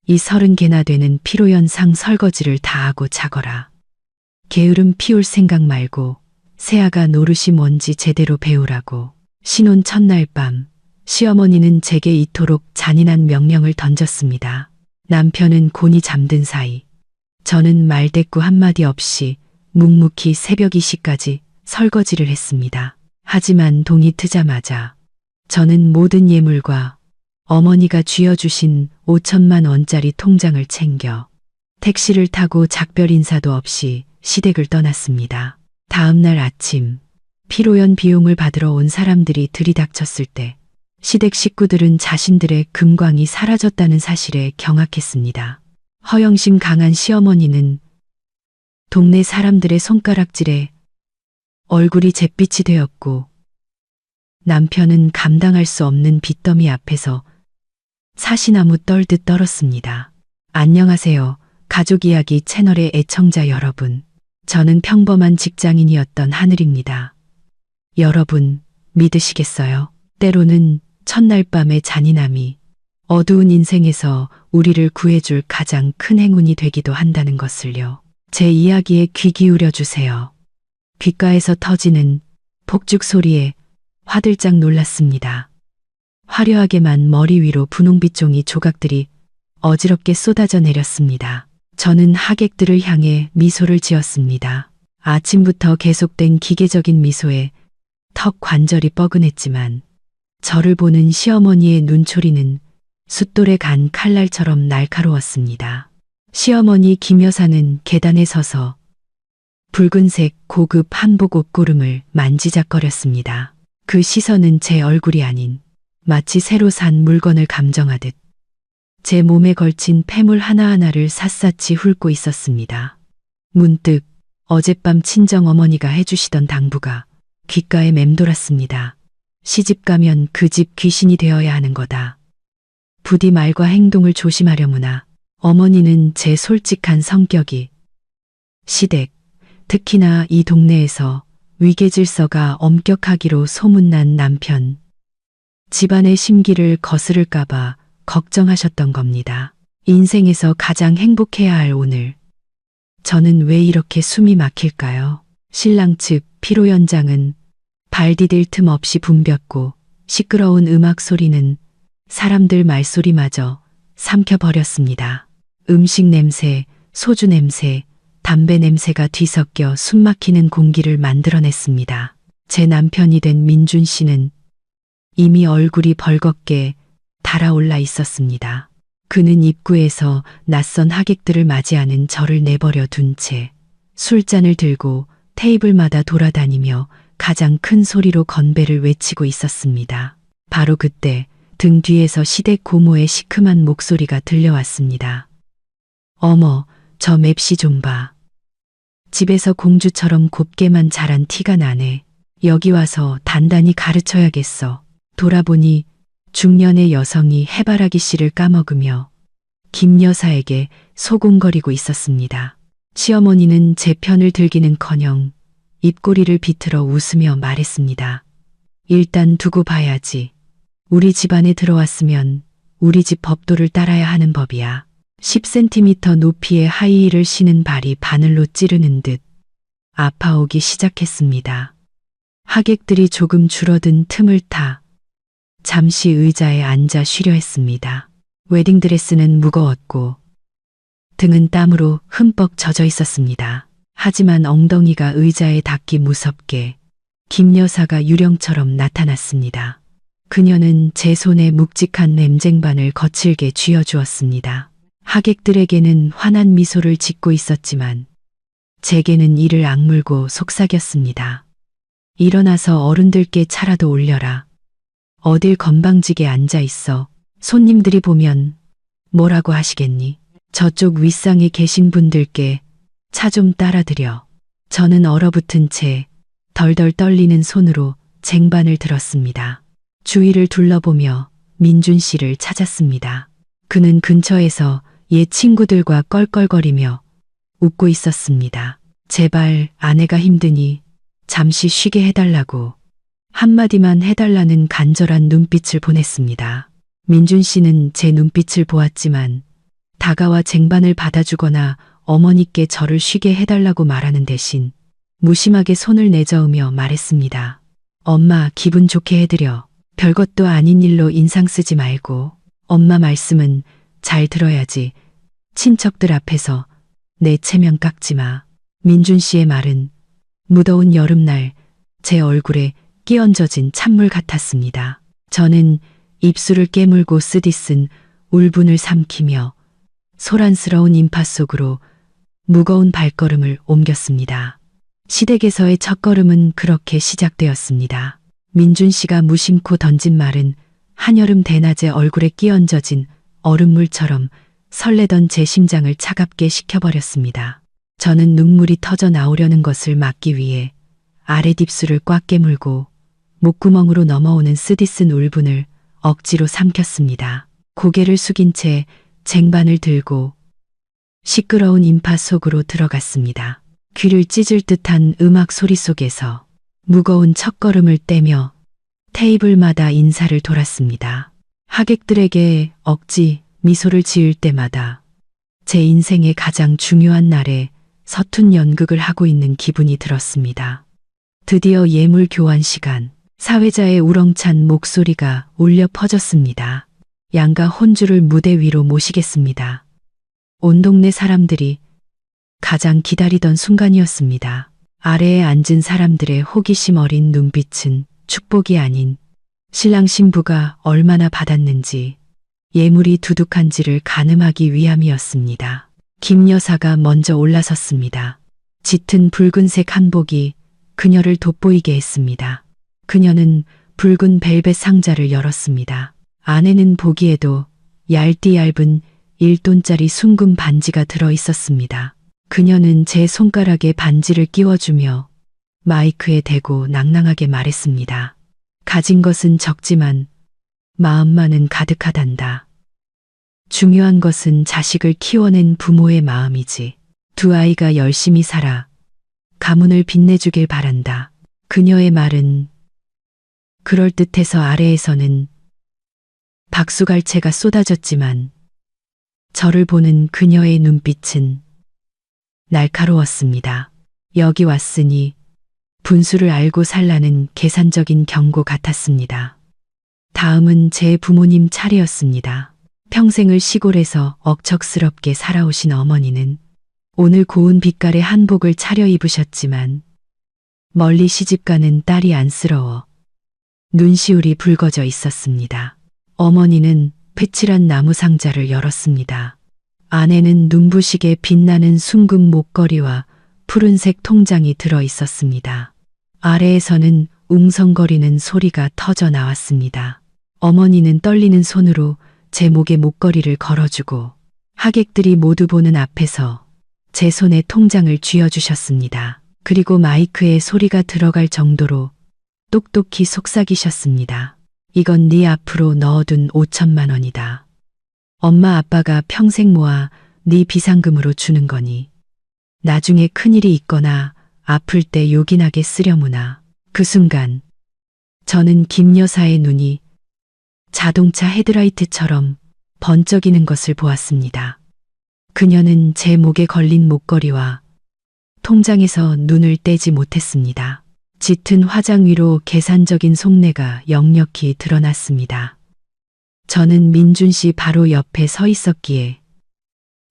이 30개나 되는 피로연상 설거지를 다 하고 자거라. 게으름 피울 생각 말고 새아가 노릇이 뭔지 제대로 배우라고. 신혼 첫날 밤 시어머니는 제게 이토록 잔인한 명령을 던졌습니다. 남편은 곤히 잠든 사이 저는 말대꾸 한마디 없이 묵묵히 새벽 2시까지 설거지를 했습니다. 하지만 동이 트자마자 저는 모든 예물과 어머니가 쥐어주신 5천만 원짜리 통장을 챙겨 택시를 타고 작별 인사도 없이 시댁을 떠났습니다. 다음 날 아침 피로연 비용을 받으러 온 사람들이 들이닥쳤을 때 시댁 식구들은 자신들의 금광이 사라졌다는 사실에 경악했습니다. 허영심 강한 시어머니는 동네 사람들의 손가락질에 얼굴이 잿빛이 되었고 남편은 감당할 수 없는 빚더미 앞에서 사시나무 떨듯 떨었습니다. 안녕하세요. 가족이야기 채널의 애청자 여러분. 저는 평범한 직장인이었던 하늘입니다. 여러분, 믿으시겠어요? 때로는 첫날 밤의 잔인함이 어두운 인생에서 우리를 구해줄 가장 큰 행운이 되기도 한다는 것을요. 제 이야기에 귀 기울여 주세요. 귓가에서 터지는 폭죽 소리에 화들짝 놀랐습니다. 화려하게만 머리 위로 분홍빛 종이 조각들이 어지럽게 쏟아져 내렸습니다. 저는 하객들을 향해 미소를 지었습니다. 아침부터 계속된 기계적인 미소에 턱 관절이 뻐근했지만 저를 보는 시어머니의 눈초리는 숫돌에 간 칼날처럼 날카로웠습니다. 시어머니 김 여사는 계단에 서서 붉은색 고급 한복 옷고름을 만지작거렸습니다. 그 시선은 제 얼굴이 아닌 마치 새로 산 물건을 감정하듯 제 몸에 걸친 폐물 하나하나를 샅샅이 훑고 있었습니다. 문득 어젯밤 친정어머니가 해주시던 당부가 귓가에 맴돌았습니다. 시집 가면 그 집 귀신이 되어야 하는 거다. 부디 말과 행동을 조심하려무나. 어머니는 제 솔직한 성격이 시댁, 특히나 이 동네에서 위계질서가 엄격하기로 소문난 남편, 집안의 심기를 거스를까봐 걱정하셨던 겁니다. 인생에서 가장 행복해야 할 오늘, 저는 왜 이렇게 숨이 막힐까요? 신랑 측 피로 연장은 발 디딜 틈 없이 붐볐고 시끄러운 음악 소리는 사람들 말소리마저 삼켜버렸습니다. 음식 냄새, 소주 냄새, 담배 냄새가 뒤섞여 숨막히는 공기를 만들어냈습니다. 제 남편이 된 민준 씨는 이미 얼굴이 벌겋게 달아올라 있었습니다. 그는 입구에서 낯선 하객들을 맞이하는 저를 내버려 둔 채 술잔을 들고 테이블마다 돌아다니며 가장 큰 소리로 건배를 외치고 있었습니다. 바로 그때 등 뒤에서 시댁 고모의 시큼한 목소리가 들려왔습니다. 어머, 저 맵시 좀 봐. 집에서 공주처럼 곱게만 자란 티가 나네. 여기 와서 단단히 가르쳐야겠어. 돌아보니 중년의 여성이 해바라기 씨를 까먹으며 김 여사에게 소곤거리고 있었습니다. 시어머니는 제 편을 들기는커녕 입꼬리를 비틀어 웃으며 말했습니다. 일단 두고 봐야지. 우리 집안에 들어왔으면 우리 집 법도를 따라야 하는 법이야. 10cm 높이의 하이힐을 신은 발이 바늘로 찌르는 듯 아파오기 시작했습니다. 하객들이 조금 줄어든 틈을 타 잠시 의자에 앉아 쉬려 했습니다. 웨딩드레스는 무거웠고 등은 땀으로 흠뻑 젖어 있었습니다. 하지만 엉덩이가 의자에 닿기 무섭게 김 여사가 유령처럼 나타났습니다. 그녀는 제 손에 묵직한 냄쟁반을 거칠게 쥐어주었습니다. 하객들에게는 환한 미소를 짓고 있었지만 제게는 이를 악물고 속삭였습니다. 일어나서 어른들께 차라도 올려라. 어딜 건방지게 앉아 있어. 손님들이 보면 뭐라고 하시겠니? 저쪽 윗상에 계신 분들께 차 좀 따라드려. 저는 얼어붙은 채 덜덜 떨리는 손으로 쟁반을 들었습니다. 주위를 둘러보며 민준 씨를 찾았습니다. 그는 근처에서 옛 친구들과 껄껄거리며 웃고 있었습니다. 제발 아내가 힘드니 잠시 쉬게 해달라고 한마디만 해달라는 간절한 눈빛을 보냈습니다. 민준 씨는 제 눈빛을 보았지만 다가와 쟁반을 받아주거나 어머니께 저를 쉬게 해달라고 말하는 대신 무심하게 손을 내저으며 말했습니다. 엄마 기분 좋게 해드려. 별것도 아닌 일로 인상 쓰지 말고. 엄마 말씀은 잘 들어야지. 친척들 앞에서 내 체면 깎지 마. 민준 씨의 말은 무더운 여름날 제 얼굴에 끼얹어진 찬물 같았습니다. 저는 입술을 깨물고 쓰디쓴 울분을 삼키며 소란스러운 인파 속으로 무거운 발걸음을 옮겼습니다. 시댁에서의 첫걸음은 그렇게 시작되었습니다. 민준 씨가 무심코 던진 말은 한여름 대낮에 얼굴에 끼얹어진 얼음물처럼 설레던 제 심장을 차갑게 식혀버렸습니다. 저는 눈물이 터져 나오려는 것을 막기 위해 아랫입술을 꽉 깨물고 목구멍으로 넘어오는 쓰디쓴 울분을 억지로 삼켰습니다. 고개를 숙인 채 쟁반을 들고 시끄러운 인파 속으로 들어갔습니다. 귀를 찢을 듯한 음악 소리 속에서 무거운 첫걸음을 떼며 테이블마다 인사를 돌았습니다. 하객들에게 억지 미소를 지을 때마다 제 인생의 가장 중요한 날에 서툰 연극을 하고 있는 기분이 들었습니다. 드디어 예물 교환 시간. 사회자의 우렁찬 목소리가 울려 퍼졌습니다. 양가 혼주를 무대 위로 모시겠습니다. 온 동네 사람들이 가장 기다리던 순간이었습니다. 아래에 앉은 사람들의 호기심 어린 눈빛은 축복이 아닌 신랑 신부가 얼마나 받았는지 예물이 두둑한지를 가늠하기 위함이었습니다. 김 여사가 먼저 올라섰습니다. 짙은 붉은색 한복이 그녀를 돋보이게 했습니다. 그녀는 붉은 벨벳 상자를 열었습니다. 안에는 보기에도 얇디 얇은 1돈짜리 순금 반지가 들어 있었습니다. 그녀는 제 손가락에 반지를 끼워주며 마이크에 대고 낭낭하게 말했습니다. 가진 것은 적지만 마음만은 가득하단다. 중요한 것은 자식을 키워낸 부모의 마음이지. 두 아이가 열심히 살아 가문을 빛내주길 바란다. 그녀의 말은 그럴듯해서 아래에서는 박수갈채가 쏟아졌지만 저를 보는 그녀의 눈빛은 날카로웠습니다. 여기 왔으니 분수를 알고 살라는 계산적인 경고 같았습니다. 다음은 제 부모님 차례였습니다. 평생을 시골에서 억척스럽게 살아오신 어머니는 오늘 고운 빛깔의 한복을 차려입으셨지만 멀리 시집가는 딸이 안쓰러워 눈시울이 붉어져 있었습니다. 어머니는 패칠한 나무 상자를 열었습니다. 안에는 눈부시게 빛나는 순금 목걸이와 푸른색 통장이 들어 있었습니다. 아래에서는 웅성거리는 소리가 터져 나왔습니다. 어머니는 떨리는 손으로 제 목에 목걸이를 걸어주고 하객들이 모두 보는 앞에서 제 손에 통장을 쥐어주셨습니다. 그리고 마이크에 소리가 들어갈 정도로 똑똑히 속삭이셨습니다. 이건 네 앞으로 넣어둔 5천만 원이다. 엄마 아빠가 평생 모아 네 비상금으로 주는 거니 나중에 큰일이 있거나 아플 때 요긴하게 쓰려무나. 그 순간 저는 김 여사의 눈이 자동차 헤드라이트처럼 번쩍이는 것을 보았습니다. 그녀는 제 목에 걸린 목걸이와 통장에서 눈을 떼지 못했습니다. 짙은 화장 위로 계산적인 속내가 역력히 드러났습니다. 저는 민준 씨 바로 옆에 서 있었기에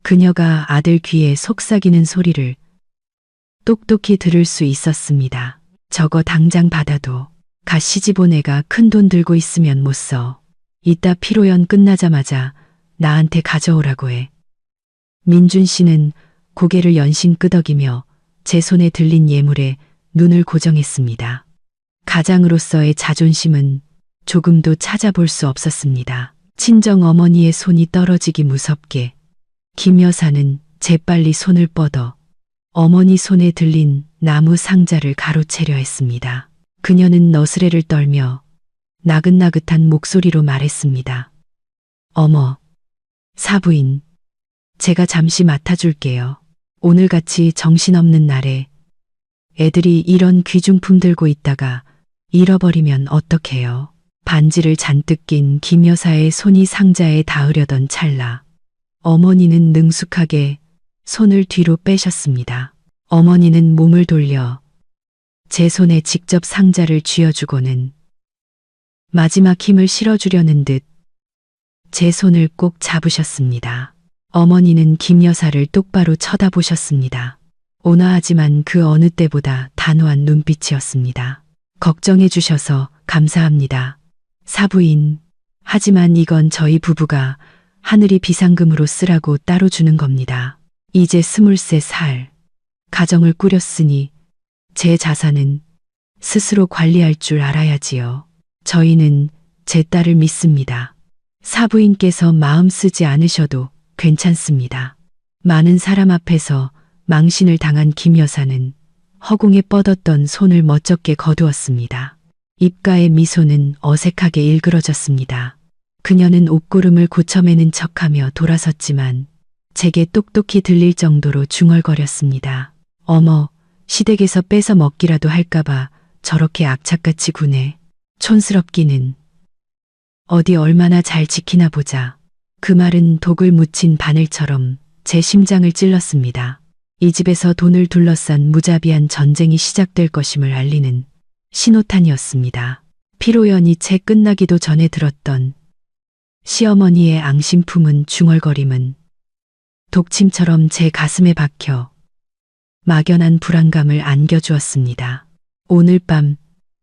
그녀가 아들 귀에 속삭이는 소리를 똑똑히 들을 수 있었습니다. 저거 당장 받아도 가 시집온 애가 큰돈 들고 있으면 못 써. 이따 피로연 끝나자마자 나한테 가져오라고 해. 민준 씨는 고개를 연신 끄덕이며 제 손에 들린 예물에 눈을 고정했습니다. 가장으로서의 자존심은 조금도 찾아볼 수 없었습니다. 친정 어머니의 손이 떨어지기 무섭게 김 여사는 재빨리 손을 뻗어 어머니 손에 들린 나무 상자를 가로채려 했습니다. 그녀는 너스레를 떨며 나긋나긋한 목소리로 말했습니다. 어머, 사부인, 제가 잠시 맡아줄게요. 오늘같이 정신없는 날에 애들이 이런 귀중품 들고 있다가 잃어버리면 어떡해요. 반지를 잔뜩 낀 김 여사의 손이 상자에 닿으려던 찰나 어머니는 능숙하게 손을 뒤로 빼셨습니다. 어머니는 몸을 돌려 제 손에 직접 상자를 쥐어주고는 마지막 힘을 실어주려는 듯 제 손을 꼭 잡으셨습니다. 어머니는 김 여사를 똑바로 쳐다보셨습니다. 온화하지만 그 어느 때보다 단호한 눈빛이었습니다. 걱정해 주셔서 감사합니다. 사부인, 하지만 이건 저희 부부가 하늘이 비상금으로 쓰라고 따로 주는 겁니다. 이제 23살, 가정을 꾸렸으니 제 자산은 스스로 관리할 줄 알아야지요. 저희는 제 딸을 믿습니다. 사부인께서 마음 쓰지 않으셔도 괜찮습니다. 많은 사람 앞에서 망신을 당한 김 여사는 허공에 뻗었던 손을 멋쩍게 거두었습니다. 입가의 미소는 어색하게 일그러졌습니다. 그녀는 옷고름을 고쳐매는 척하며 돌아섰지만 제게 똑똑히 들릴 정도로 중얼거렸습니다. 어머, 시댁에서 뺏어 먹기라도 할까봐 저렇게 악착같이 구네. 촌스럽기는. 어디 얼마나 잘 지키나 보자. 그 말은 독을 묻힌 바늘처럼 제 심장을 찔렀습니다. 이 집에서 돈을 둘러싼 무자비한 전쟁이 시작될 것임을 알리는 신호탄이었습니다. 피로연이 채 끝나기도 전에 들었던 시어머니의 앙심 품은 중얼거림은 독침처럼 제 가슴에 박혀 막연한 불안감을 안겨주었습니다. 오늘 밤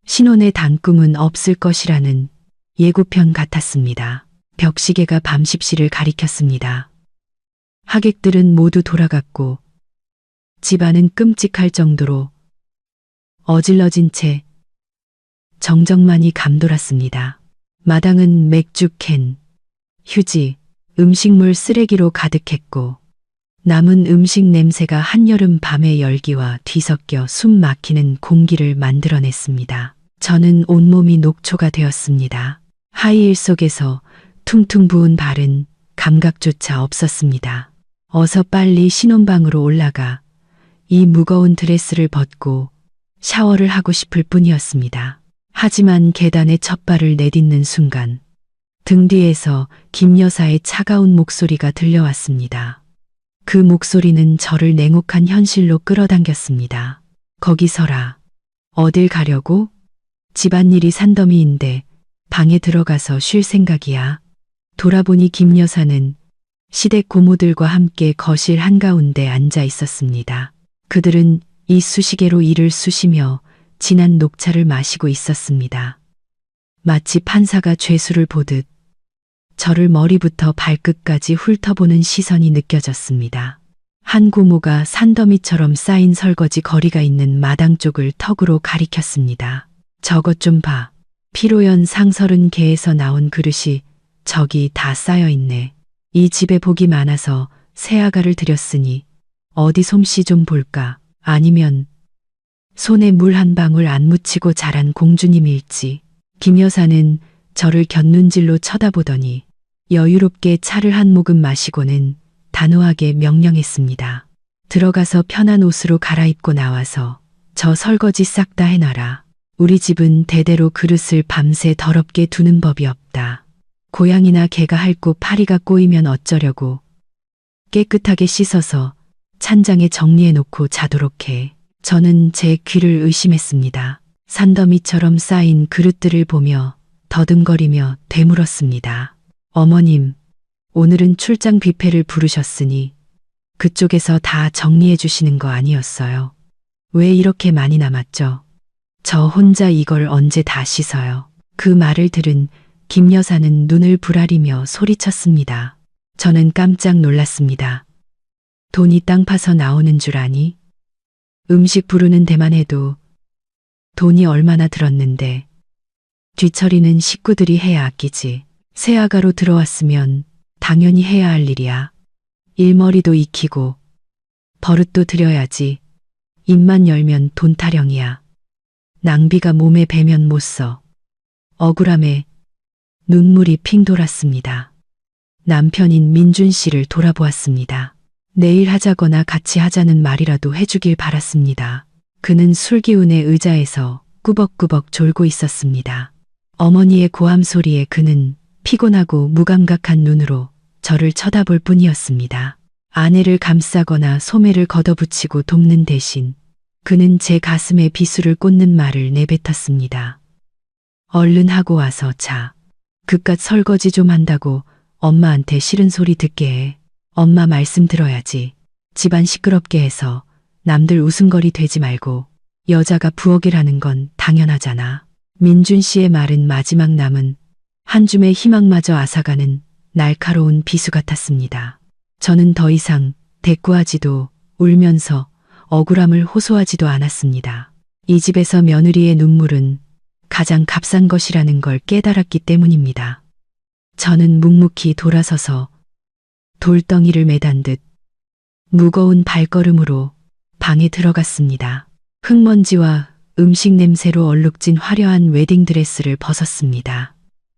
신혼의 단꿈은 없을 것이라는 예고편 같았습니다. 벽시계가 밤 10시를 가리켰습니다. 하객들은 모두 돌아갔고 집안은 끔찍할 정도로 어질러진 채 정적만이 감돌았습니다. 마당은 맥주 캔, 휴지, 음식물 쓰레기로 가득했고 남은 음식 냄새가 한여름 밤의 열기와 뒤섞여 숨 막히는 공기를 만들어냈습니다. 저는 온몸이 녹초가 되었습니다. 하이힐 속에서 퉁퉁 부은 발은 감각조차 없었습니다. 어서 빨리 신혼방으로 올라가 이 무거운 드레스를 벗고 샤워를 하고 싶을 뿐이었습니다. 하지만 계단에 첫 발을 내딛는 순간 등 뒤에서 김 여사의 차가운 목소리가 들려왔습니다. 그 목소리는 저를 냉혹한 현실로 끌어당겼습니다. 거기 서라. 어딜 가려고? 집안일이 산더미인데 방에 들어가서 쉴 생각이야. 돌아보니 김 여사는 시댁 고모들과 함께 거실 한가운데 앉아 있었습니다. 그들은 이쑤시개로 이를 쑤시며 진한 녹차를 마시고 있었습니다. 마치 판사가 죄수를 보듯 저를 머리부터 발끝까지 훑어보는 시선이 느껴졌습니다. 한 고모가 산더미처럼 쌓인 설거지 거리가 있는 마당 쪽을 턱으로 가리켰습니다. 저것 좀 봐. 피로연 상서른 개에서 나온 그릇이 저기 다 쌓여있네. 이 집에 복이 많아서 새아가를 들였으니 어디 솜씨 좀 볼까. 아니면 손에 물 한 방울 안 묻히고 자란 공주님일지. 김 여사는 저를 곁눈질로 쳐다보더니 여유롭게 차를 한 모금 마시고는 단호하게 명령했습니다. 들어가서 편한 옷으로 갈아입고 나와서 저 설거지 싹 다 해놔라. 우리 집은 대대로 그릇을 밤새 더럽게 두는 법이 없다. 고양이나 개가 핥고 파리가 꼬이면 어쩌려고. 깨끗하게 씻어서 찬장에 정리해 놓고 자도록 해. 저는 제 귀를 의심했습니다. 산더미처럼 쌓인 그릇들을 보며 더듬거리며 되물었습니다. 어머님, 오늘은 출장 뷔페를 부르셨으니 그쪽에서 다 정리해 주시는 거 아니었어요? 왜 이렇게 많이 남았죠? 저 혼자 이걸 언제 다 씻어요? 그 말을 들은 김 여사는 눈을 부라리며 소리쳤습니다. 저는 깜짝 놀랐습니다. 돈이 땅 파서 나오는 줄 아니? 음식 부르는 데만 해도 돈이 얼마나 들었는데 뒤처리는 식구들이 해야 아끼지. 새아가로 들어왔으면 당연히 해야 할 일이야. 일머리도 익히고 버릇도 들여야지. 입만 열면 돈 타령이야. 낭비가 몸에 배면 못 써. 억울함에 눈물이 핑 돌았습니다. 남편인 민준 씨를 돌아보았습니다. 내일 하자거나 같이 하자는 말이라도 해주길 바랐습니다. 그는 술기운에 의자에서 꾸벅꾸벅 졸고 있었습니다. 어머니의 고함 소리에 그는 피곤하고 무감각한 눈으로 저를 쳐다볼 뿐이었습니다. 아내를 감싸거나 소매를 걷어붙이고 돕는 대신 그는 제 가슴에 비수를 꽂는 말을 내뱉었습니다. 얼른 하고 와서 자. 그깟 설거지 좀 한다고 엄마한테 싫은 소리 듣게 해. 엄마 말씀 들어야지. 집안 시끄럽게 해서 남들 웃음거리 되지 말고 여자가 부엌이라는 건 당연하잖아. 민준 씨의 말은 마지막 남은 한 줌의 희망마저 앗아가는 날카로운 비수 같았습니다. 저는 더 이상 대꾸하지도 울면서 억울함을 호소하지도 않았습니다. 이 집에서 며느리의 눈물은 가장 값싼 것이라는 걸 깨달았기 때문입니다. 저는 묵묵히 돌아서서 돌덩이를 매단 듯 무거운 발걸음으로 방에 들어갔습니다. 흙먼지와 음식 냄새로 얼룩진 화려한 웨딩드레스를 벗었습니다.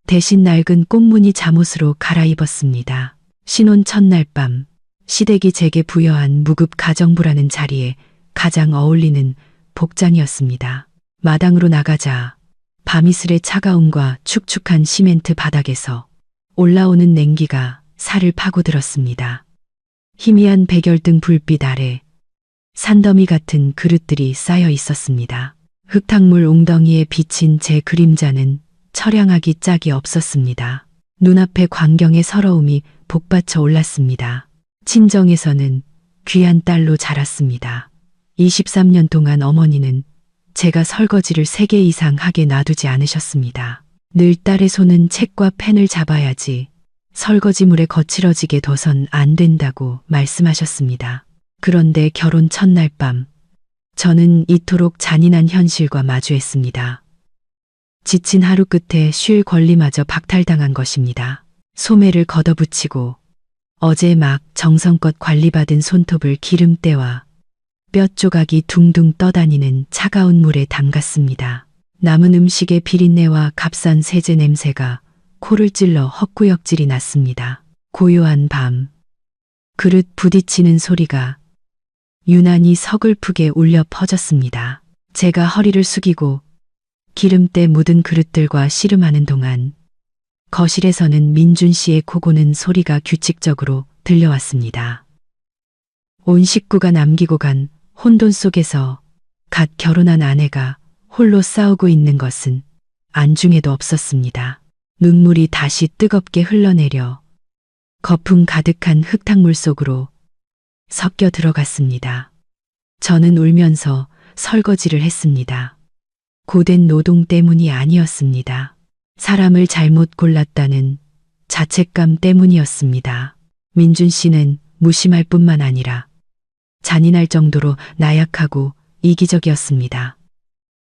대신 낡은 꽃무늬 잠옷으로 갈아입었습니다. 신혼 첫날 밤, 시댁이 제게 부여한 무급 가정부라는 자리에 가장 어울리는 복장이었습니다. 마당으로 나가자 밤이슬의 차가움과 축축한 시멘트 바닥에서 올라오는 냉기가 살을 파고들었습니다. 희미한 백열등 불빛 아래 산더미 같은 그릇들이 쌓여 있었습니다. 흙탕물 웅덩이에 비친 제 그림자는 처량하기 짝이 없었습니다. 눈앞의 광경의 서러움이 복받쳐 올랐습니다. 친정에서는 귀한 딸로 자랐습니다. 23년 동안 어머니는 제가 설거지를 3개 이상 하게 놔두지 않으셨습니다. 늘 딸의 손은 책과 펜을 잡아야지 설거지물에 거칠어지게 둬선 안 된다고 말씀하셨습니다. 그런데 결혼 첫날 밤, 저는 이토록 잔인한 현실과 마주했습니다. 지친 하루 끝에 쉴 권리마저 박탈당한 것입니다. 소매를 걷어붙이고 어제 막 정성껏 관리받은 손톱을 기름때와 뼈 조각이 둥둥 떠다니는 차가운 물에 담갔습니다. 남은 음식의 비린내와 값싼 세제 냄새가 코를 찔러 헛구역질이 났습니다. 고요한 밤, 그릇 부딪히는 소리가 유난히 서글프게 울려 퍼졌습니다. 제가 허리를 숙이고 기름때 묻은 그릇들과 씨름하는 동안 거실에서는 민준 씨의 코 고는 소리가 규칙적으로 들려왔습니다. 온 식구가 남기고 간 혼돈 속에서 갓 결혼한 아내가 홀로 싸우고 있는 것은 안중에도 없었습니다. 눈물이 다시 뜨겁게 흘러내려 거품 가득한 흙탕물 속으로 섞여 들어갔습니다. 저는 울면서 설거지를 했습니다. 고된 노동 때문이 아니었습니다. 사람을 잘못 골랐다는 자책감 때문이었습니다. 민준 씨는 무심할 뿐만 아니라 잔인할 정도로 나약하고 이기적이었습니다.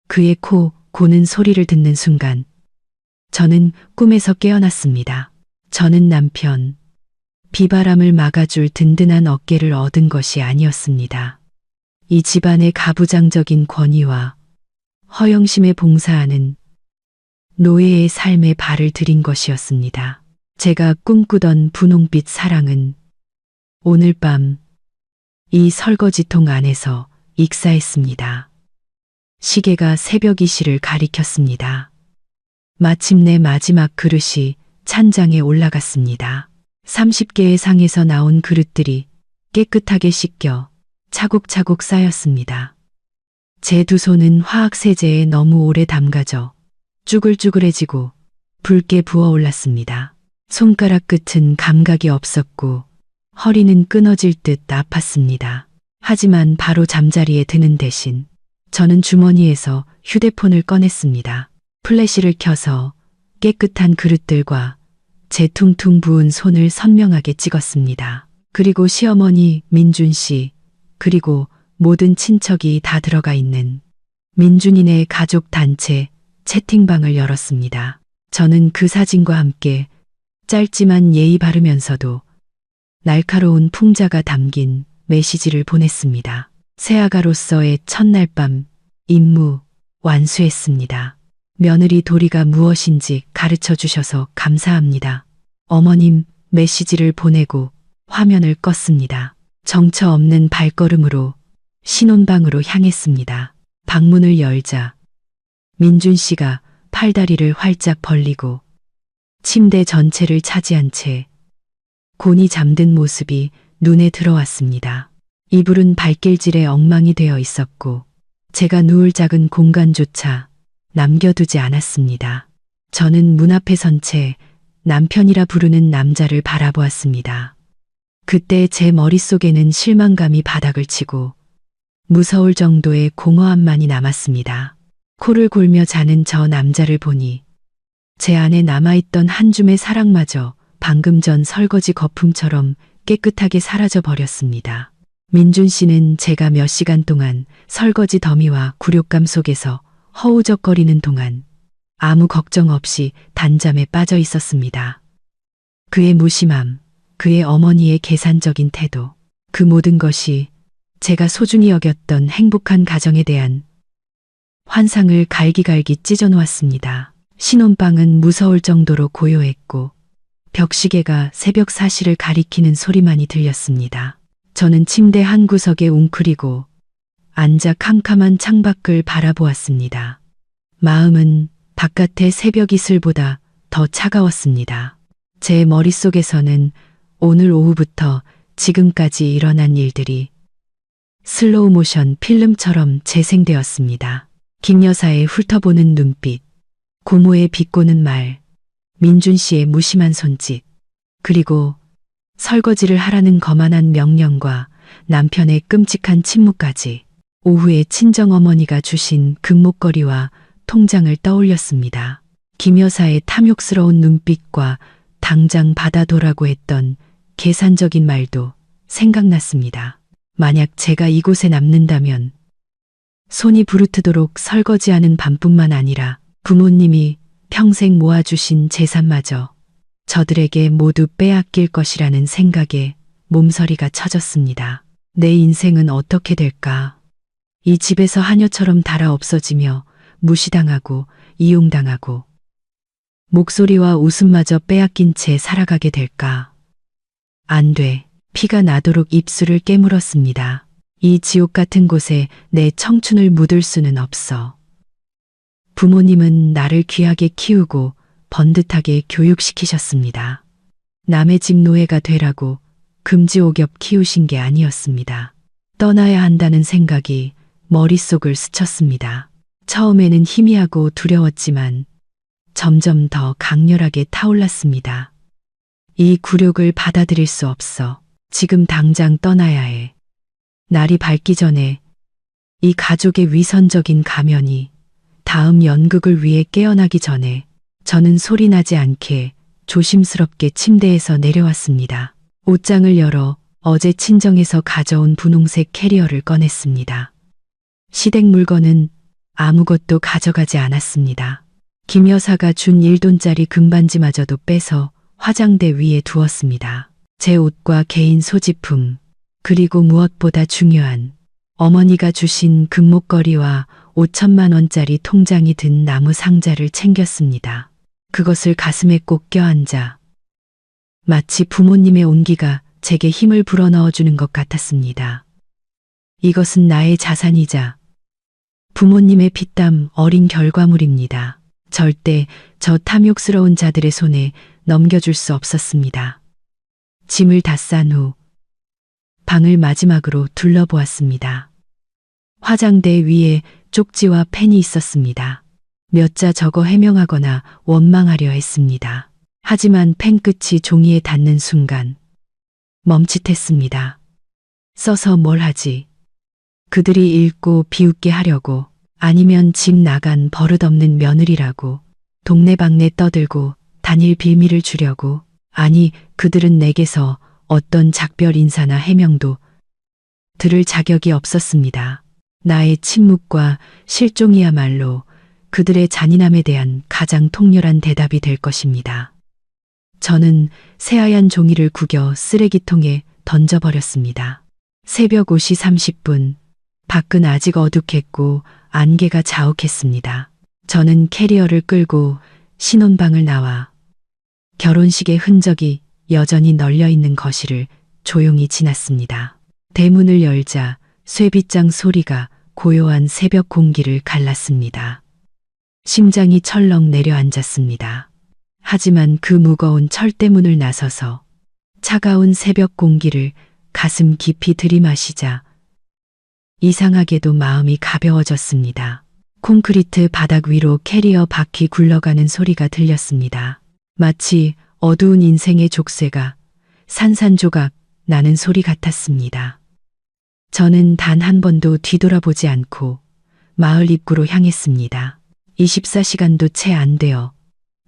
그의 코 고는 소리를 듣는 순간 저는 꿈에서 깨어났습니다. 저는 남편, 비바람을 막아줄 든든한 어깨를 얻은 것이 아니었습니다. 이 집안의 가부장적인 권위와 허영심에 봉사하는 노예의 삶에 발을 들인 것이었습니다. 제가 꿈꾸던 분홍빛 사랑은 오늘 밤 이 설거지통 안에서 익사했습니다. 시계가 새벽 이시를 가리켰습니다. 마침내 마지막 그릇이 찬장에 올라갔습니다. 30개의 상에서 나온 그릇들이 깨끗하게 씻겨 차곡차곡 쌓였습니다. 제 두 손은 화학세제에 너무 오래 담가져 쭈글쭈글해지고 붉게 부어올랐습니다. 손가락 끝은 감각이 없었고 허리는 끊어질 듯 아팠습니다. 하지만 바로 잠자리에 드는 대신 저는 주머니에서 휴대폰을 꺼냈습니다. 플래시를 켜서 깨끗한 그릇들과 제 퉁퉁 부은 손을 선명하게 찍었습니다. 그리고 시어머니 민준 씨, 그리고 모든 친척이 다 들어가 있는 민준이네 가족 단체 채팅방을 열었습니다. 저는 그 사진과 함께 짧지만 예의 바르면서도 날카로운 풍자가 담긴 메시지를 보냈습니다. 새아가로서의 첫날 밤 임무 완수했습니다. 며느리 도리가 무엇인지 가르쳐 주셔서 감사합니다. 어머님 메시지를 보내고 화면을 껐습니다. 정처 없는 발걸음으로 신혼방으로 향했습니다. 방문을 열자 민준 씨가 팔다리를 활짝 벌리고 침대 전체를 차지한 채 곤히 잠든 모습이 눈에 들어왔습니다. 이불은 발길질에 엉망이 되어 있었고 제가 누울 작은 공간조차 남겨두지 않았습니다. 저는 문 앞에 선 채 남편이라 부르는 남자를 바라보았습니다. 그때 제 머릿속에는 실망감이 바닥을 치고 무서울 정도의 공허함만이 남았습니다. 코를 골며 자는 저 남자를 보니 제 안에 남아있던 한 줌의 사랑마저 방금 전 설거지 거품처럼 깨끗하게 사라져 버렸습니다. 민준 씨는 제가 몇 시간 동안 설거지 더미와 굴욕감 속에서 허우적거리는 동안 아무 걱정 없이 단잠에 빠져 있었습니다. 그의 무심함, 그의 어머니의 계산적인 태도, 그 모든 것이 제가 소중히 여겼던 행복한 가정에 대한 환상을 갈기갈기 찢어놓았습니다. 신혼방은 무서울 정도로 고요했고 벽시계가 새벽 4시를 가리키는 소리만이 들렸습니다. 저는 침대 한 구석에 웅크리고 앉아 캄캄한 창밖을 바라보았습니다. 마음은 바깥의 새벽 이슬보다 더 차가웠습니다. 제 머릿속에서는 오늘 오후부터 지금까지 일어난 일들이 슬로우 모션 필름처럼 재생되었습니다. 김 여사의 훑어보는 눈빛, 고모의 비꼬는 말, 민준 씨의 무심한 손짓, 그리고 설거지를 하라는 거만한 명령과 남편의 끔찍한 침묵까지 오후에 친정어머니가 주신 금목걸이와 통장을 떠올렸습니다. 김 여사의 탐욕스러운 눈빛과 당장 받아도라고 했던 계산적인 말도 생각났습니다. 만약 제가 이곳에 남는다면 손이 부르트도록 설거지하는 밤뿐만 아니라 부모님이 평생 모아주신 재산마저 저들에게 모두 빼앗길 것이라는 생각에 몸서리가 쳐졌습니다. 내 인생은 어떻게 될까? 이 집에서 하녀처럼 달아 없어지며 무시당하고 이용당하고 목소리와 웃음마저 빼앗긴 채 살아가게 될까? 안 돼. 피가 나도록 입술을 깨물었습니다. 이 지옥 같은 곳에 내 청춘을 묻을 수는 없어. 부모님은 나를 귀하게 키우고 번듯하게 교육시키셨습니다. 남의 집 노예가 되라고 금지옥엽 키우신 게 아니었습니다. 떠나야 한다는 생각이 머릿속을 스쳤습니다. 처음에는 희미하고 두려웠지만 점점 더 강렬하게 타올랐습니다. 이 굴욕을 받아들일 수 없어. 지금 당장 떠나야 해. 날이 밝기 전에 이 가족의 위선적인 가면이 다음 연극을 위해 깨어나기 전에 저는 소리나지 않게 조심스럽게 침대에서 내려왔습니다. 옷장을 열어 어제 친정에서 가져온 분홍색 캐리어를 꺼냈습니다. 시댁 물건은 아무것도 가져가지 않았습니다. 김 여사가 준 1돈짜리 금반지마저도 빼서 화장대 위에 두었습니다. 제 옷과 개인 소지품, 그리고 무엇보다 중요한 어머니가 주신 금목걸이와 5천만 원짜리 통장이 든 나무 상자를 챙겼습니다. 그것을 가슴에 꼭 껴안자 마치 부모님의 온기가 제게 힘을 불어넣어주는 것 같았습니다. 이것은 나의 자산이자 부모님의 피땀 어린 결과물입니다. 절대 저 탐욕스러운 자들의 손에 넘겨줄 수 없었습니다. 짐을 다 싼 후 방을 마지막으로 둘러보았습니다. 화장대 위에 쪽지와 펜이 있었습니다. 몇 자 적어 해명하거나 원망하려 했습니다. 하지만 펜 끝이 종이에 닿는 순간 멈칫했습니다. 써서 뭘 하지? 그들이 읽고 비웃게 하려고, 아니면 집 나간 버릇없는 며느리라고, 동네방네 떠들고 단일 빌미를 주려고. 아니, 그들은 내게서 어떤 작별 인사나 해명도 들을 자격이 없었습니다. 나의 침묵과 실종이야말로 그들의 잔인함에 대한 가장 통렬한 대답이 될 것입니다. 저는 새하얀 종이를 구겨 쓰레기통에 던져버렸습니다. 새벽 5시 30분, 밖은 아직 어둑했고 안개가 자욱했습니다. 저는 캐리어를 끌고 신혼방을 나와 결혼식의 흔적이 여전히 널려있는 거실을 조용히 지났습니다. 대문을 열자 쇠빗장 소리가 고요한 새벽 공기를 갈랐습니다. 심장이 철렁 내려앉았습니다. 하지만 그 무거운 철대문을 나서서 차가운 새벽 공기를 가슴 깊이 들이마시자 이상하게도 마음이 가벼워졌습니다. 콘크리트 바닥 위로 캐리어 바퀴 굴러가는 소리가 들렸습니다. 마치 어두운 인생의 족쇄가 산산조각 나는 소리 같았습니다. 저는 단 한 번도 뒤돌아보지 않고 마을 입구로 향했습니다. 24시간도 채 안 되어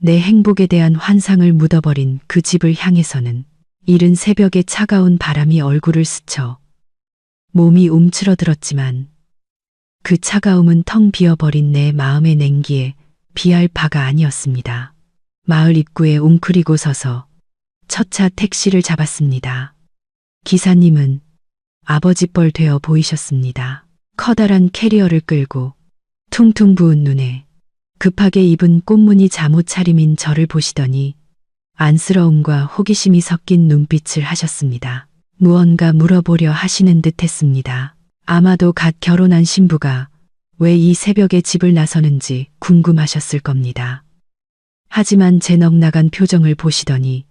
내 행복에 대한 환상을 묻어버린 그 집을 향해서는 이른 새벽의 차가운 바람이 얼굴을 스쳐 몸이 움츠러들었지만 그 차가움은 텅 비어버린 내 마음의 냉기에 비할 바가 아니었습니다. 마을 입구에 웅크리고 서서 첫 차 택시를 잡았습니다. 기사님은 아버지 뻘 되어 보이셨습니다. 커다란 캐리어를 끌고 퉁퉁 부은 눈에 급하게 입은 꽃무늬 잠옷 차림인 저를 보시더니 안쓰러움과 호기심이 섞인 눈빛을 하셨습니다. 무언가 물어보려 하시는 듯 했습니다. 아마도 갓 결혼한 신부가 왜 이 새벽에 집을 나서는지 궁금하셨을 겁니다. 하지만 제 넉나간 표정을 보시더니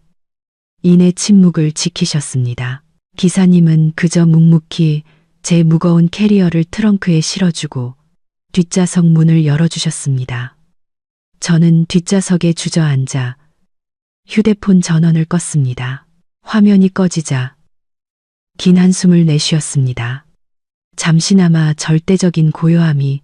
이내 침묵을 지키셨습니다. 기사님은 그저 묵묵히 제 무거운 캐리어를 트렁크에 실어주고 뒷좌석 문을 열어주셨습니다. 저는 뒷좌석에 주저앉아 휴대폰 전원을 껐습니다. 화면이 꺼지자 긴 한숨을 내쉬었습니다. 잠시나마 절대적인 고요함이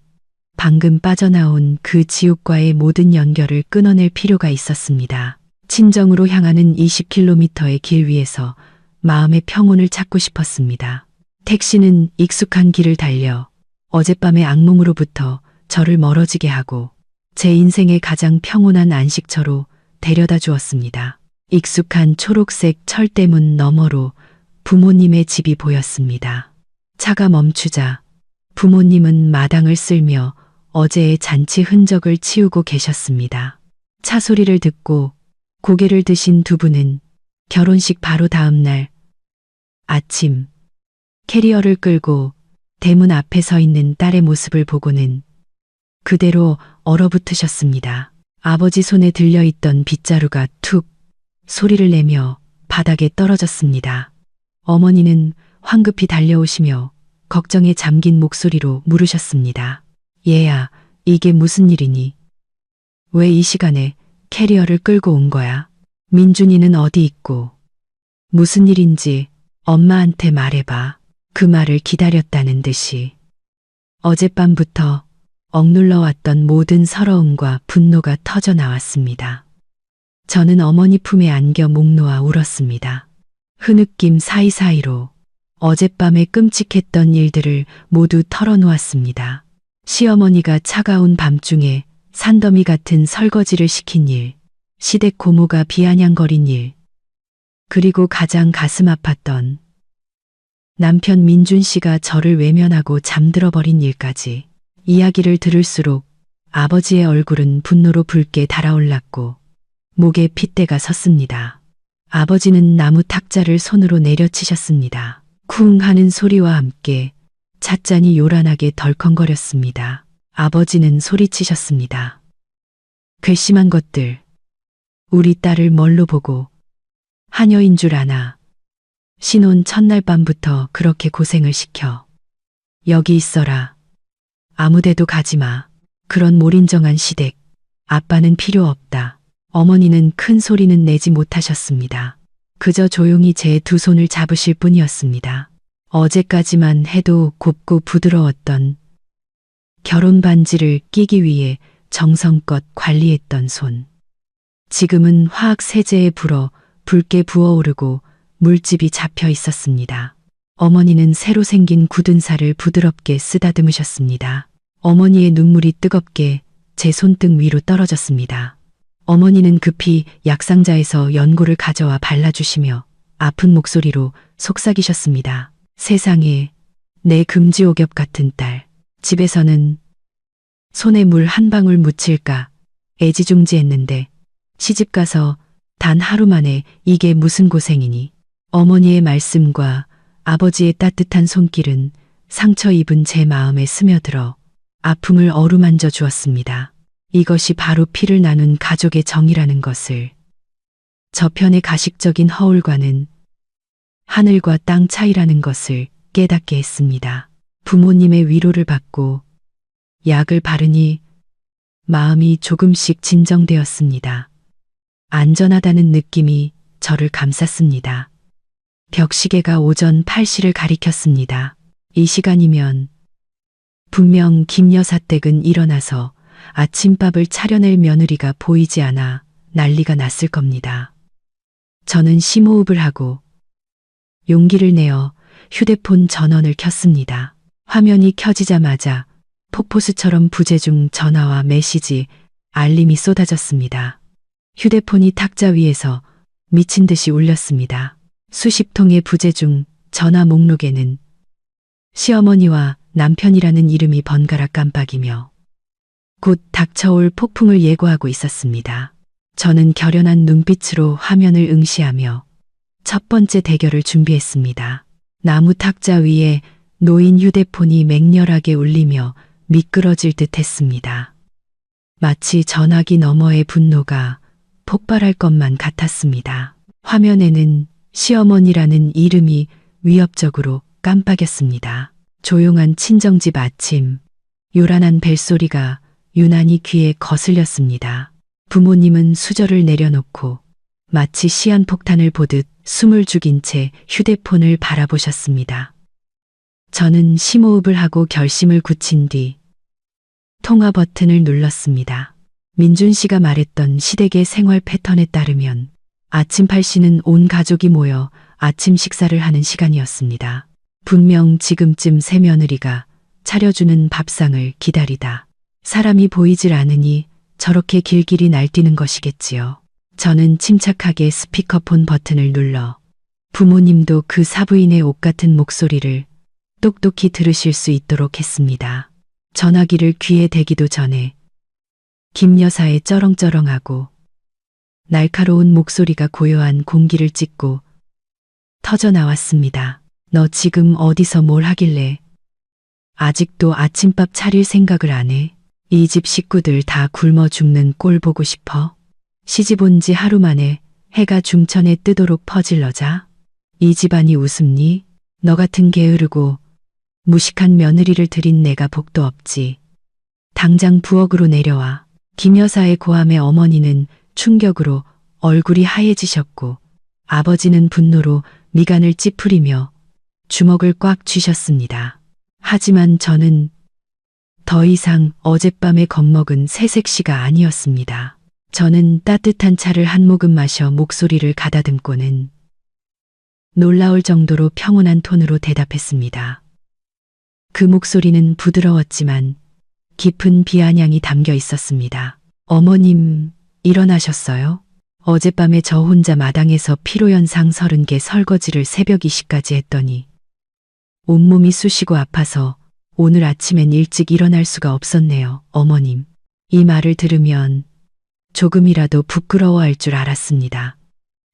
방금 빠져나온 그 지옥과의 모든 연결을 끊어낼 필요가 있었습니다. 친정으로 향하는 20km의 길 위에서 마음의 평온을 찾고 싶었습니다. 택시는 익숙한 길을 달려 어젯밤의 악몽으로부터 저를 멀어지게 하고 제 인생의 가장 평온한 안식처로 데려다 주었습니다. 익숙한 초록색 철대문 너머로 부모님의 집이 보였습니다. 차가 멈추자 부모님은 마당을 쓸며 어제의 잔치 흔적을 치우고 계셨습니다. 차 소리를 듣고 고개를 드신 두 분은 결혼식 바로 다음 날 아침 캐리어를 끌고 대문 앞에 서 있는 딸의 모습을 보고는 그대로 얼어붙으셨습니다. 아버지 손에 들려있던 빗자루가 툭 소리를 내며 바닥에 떨어졌습니다. 어머니는 황급히 달려오시며 걱정에 잠긴 목소리로 물으셨습니다. 얘야, 이게 무슨 일이니? 왜 이 시간에 캐리어를 끌고 온 거야? 민준이는 어디 있고? 무슨 일인지 엄마한테 말해봐. 그 말을 기다렸다는 듯이 어젯밤부터 억눌러 왔던 모든 서러움과 분노가 터져 나왔습니다. 저는 어머니 품에 안겨 목 놓아 울었습니다. 흐느낌 사이사이로 어젯밤에 끔찍했던 일들을 모두 털어놓았습니다. 시어머니가 차가운 밤중에 산더미 같은 설거지를 시킨 일, 시댁 고모가 비아냥거린 일, 그리고 가장 가슴 아팠던 남편 민준 씨가 저를 외면하고 잠들어 버린 일까지. 이야기를 들을수록 아버지의 얼굴은 분노로 붉게 달아올랐고 목에 핏대가 섰습니다. 아버지는 나무 탁자를 손으로 내려치셨습니다. 쿵 하는 소리와 함께 찻잔이 요란하게 덜컹거렸습니다. 아버지는 소리치셨습니다. 괘씸한 것들, 우리 딸을 뭘로 보고 하녀인 줄 아나. 신혼 첫날 밤부터 그렇게 고생을 시켜. 여기 있어라. 아무데도 가지마. 그런 몰인정한 시댁. 아빠는 필요 없다. 어머니는 큰 소리는 내지 못하셨습니다. 그저 조용히 제 두 손을 잡으실 뿐이었습니다. 어제까지만 해도 곱고 부드러웠던 결혼 반지를 끼기 위해 정성껏 관리했던 손. 지금은 화학 세제에 불어 붉게 부어오르고 물집이 잡혀 있었습니다. 어머니는 새로 생긴 굳은 살을 부드럽게 쓰다듬으셨습니다. 어머니의 눈물이 뜨겁게 제 손등 위로 떨어졌습니다. 어머니는 급히 약상자에서 연고를 가져와 발라주시며 아픈 목소리로 속삭이셨습니다. 세상에, 내 금지옥엽 같은 딸. 집에서는 손에 물 한 방울 묻힐까 애지중지했는데 시집가서 단 하루 만에 이게 무슨 고생이니. 어머니의 말씀과 아버지의 따뜻한 손길은 상처 입은 제 마음에 스며들어 아픔을 어루만져 주었습니다. 이것이 바로 피를 나눈 가족의 정이라는 것을. 저편의 가식적인 허울과는 하늘과 땅 차이라는 것을 깨닫게 했습니다. 부모님의 위로를 받고 약을 바르니 마음이 조금씩 진정되었습니다. 안전하다는 느낌이 저를 감쌌습니다. 벽시계가 오전 8시를 가리켰습니다. 이 시간이면 분명 김 여사 댁은 일어나서 아침밥을 차려낼 며느리가 보이지 않아 난리가 났을 겁니다. 저는 심호흡을 하고 용기를 내어 휴대폰 전원을 켰습니다. 화면이 켜지자마자 폭포수처럼 부재중 전화와 메시지, 알림이 쏟아졌습니다. 휴대폰이 탁자 위에서 미친 듯이 울렸습니다. 수십 통의 부재중 전화 목록에는 시어머니와 남편이라는 이름이 번갈아 깜빡이며 곧 닥쳐올 폭풍을 예고하고 있었습니다. 저는 결연한 눈빛으로 화면을 응시하며 첫 번째 대결을 준비했습니다. 나무 탁자 위에 놓인 휴대폰이 맹렬하게 울리며 미끄러질 듯 했습니다. 마치 전화기 너머의 분노가 폭발할 것만 같았습니다. 화면에는 시어머니라는 이름이 위협적으로 깜빡였습니다. 조용한 친정집 아침, 요란한 벨소리가 유난히 귀에 거슬렸습니다. 부모님은 수저를 내려놓고 마치 시한폭탄을 보듯 숨을 죽인 채 휴대폰을 바라보셨습니다. 저는 심호흡을 하고 결심을 굳힌 뒤 통화 버튼을 눌렀습니다. 민준 씨가 말했던 시댁의 생활 패턴에 따르면 아침 8시는 온 가족이 모여 아침 식사를 하는 시간이었습니다. 분명 지금쯤 새며느리가 차려주는 밥상을 기다리다 사람이 보이질 않으니 저렇게 길길이 날뛰는 것이겠지요. 저는 침착하게 스피커폰 버튼을 눌러 부모님도 그 사부인의 옷 같은 목소리를 똑똑히 들으실 수 있도록 했습니다. 전화기를 귀에 대기도 전에 김 여사의 쩌렁쩌렁하고 날카로운 목소리가 고요한 공기를 찢고 터져 나왔습니다. 너 지금 어디서 뭘 하길래 아직도 아침밥 차릴 생각을 안 해? 이 집 식구들 다 굶어 죽는 꼴 보고 싶어? 시집 온 지 하루 만에 해가 중천에 뜨도록 퍼질러자? 이 집안이 우습니? 너 같은 게으르고 무식한 며느리를 들인 내가 복도 없지. 당장 부엌으로 내려와. 김 여사의 고함에 어머니는 충격으로 얼굴이 하얘지셨고 아버지는 분노로 미간을 찌푸리며 주먹을 꽉 쥐셨습니다. 하지만 저는 더 이상 어젯밤에 겁먹은 새색시가 아니었습니다. 저는 따뜻한 차를 한 모금 마셔 목소리를 가다듬고는 놀라울 정도로 평온한 톤으로 대답했습니다. 그 목소리는 부드러웠지만 깊은 비아냥이 담겨 있었습니다. 어머님, 일어나셨어요? 어젯밤에 저 혼자 마당에서 피로연상 30개 설거지를 새벽 2시까지 했더니 온몸이 쑤시고 아파서 오늘 아침엔 일찍 일어날 수가 없었네요, 어머님. 이 말을 들으면 조금이라도 부끄러워할 줄 알았습니다.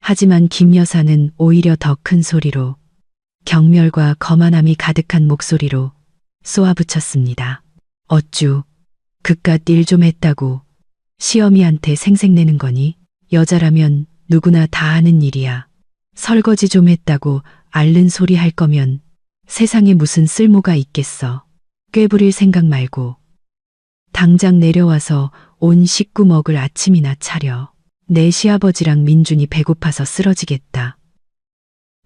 하지만 김 여사는 오히려 더 큰 소리로 경멸과 거만함이 가득한 목소리로 쏘아붙였습니다. 어쭈, 그깟 일 좀 했다고 시어미한테 생색내는 거니? 여자라면 누구나 다 하는 일이야. 설거지 좀 했다고 앓는 소리 할 거면 세상에 무슨 쓸모가 있겠어. 꾀부릴 생각 말고 당장 내려와서 온 식구 먹을 아침이나 차려. 내 시아버지랑 민준이 배고파서 쓰러지겠다.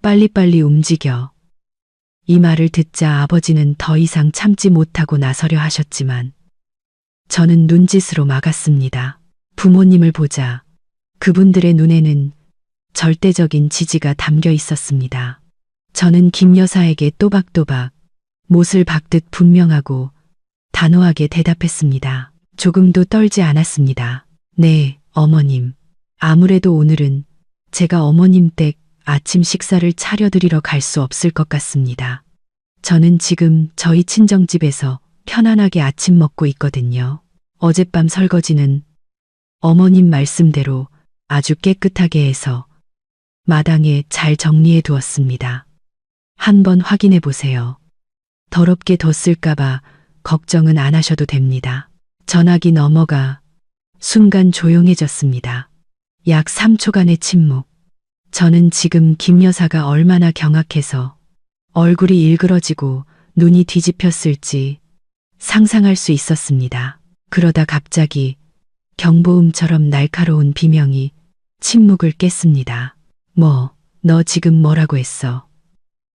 빨리빨리 움직여. 이 말을 듣자 아버지는 더 이상 참지 못하고 나서려 하셨지만 저는 눈짓으로 막았습니다. 부모님을 보자 그분들의 눈에는 절대적인 지지가 담겨 있었습니다. 저는 김 여사에게 또박또박 못을 박듯 분명하고 단호하게 대답했습니다. 조금도 떨지 않았습니다. 네, 어머님. 아무래도 오늘은 제가 어머님 댁 아침 식사를 차려드리러 갈 수 없을 것 같습니다. 저는 지금 저희 친정집에서 편안하게 아침 먹고 있거든요. 어젯밤 설거지는 어머님 말씀대로 아주 깨끗하게 해서 마당에 잘 정리해 두었습니다. 한번 확인해 보세요. 더럽게 뒀을까봐 걱정은 안 하셔도 됩니다. 전화기 넘어가 순간 조용해졌습니다. 약 3초간의 침묵. 저는 지금 김 여사가 얼마나 경악해서 얼굴이 일그러지고 눈이 뒤집혔을지 상상할 수 있었습니다. 그러다 갑자기 경보음처럼 날카로운 비명이 침묵을 깼습니다. 너 지금 뭐라고 했어?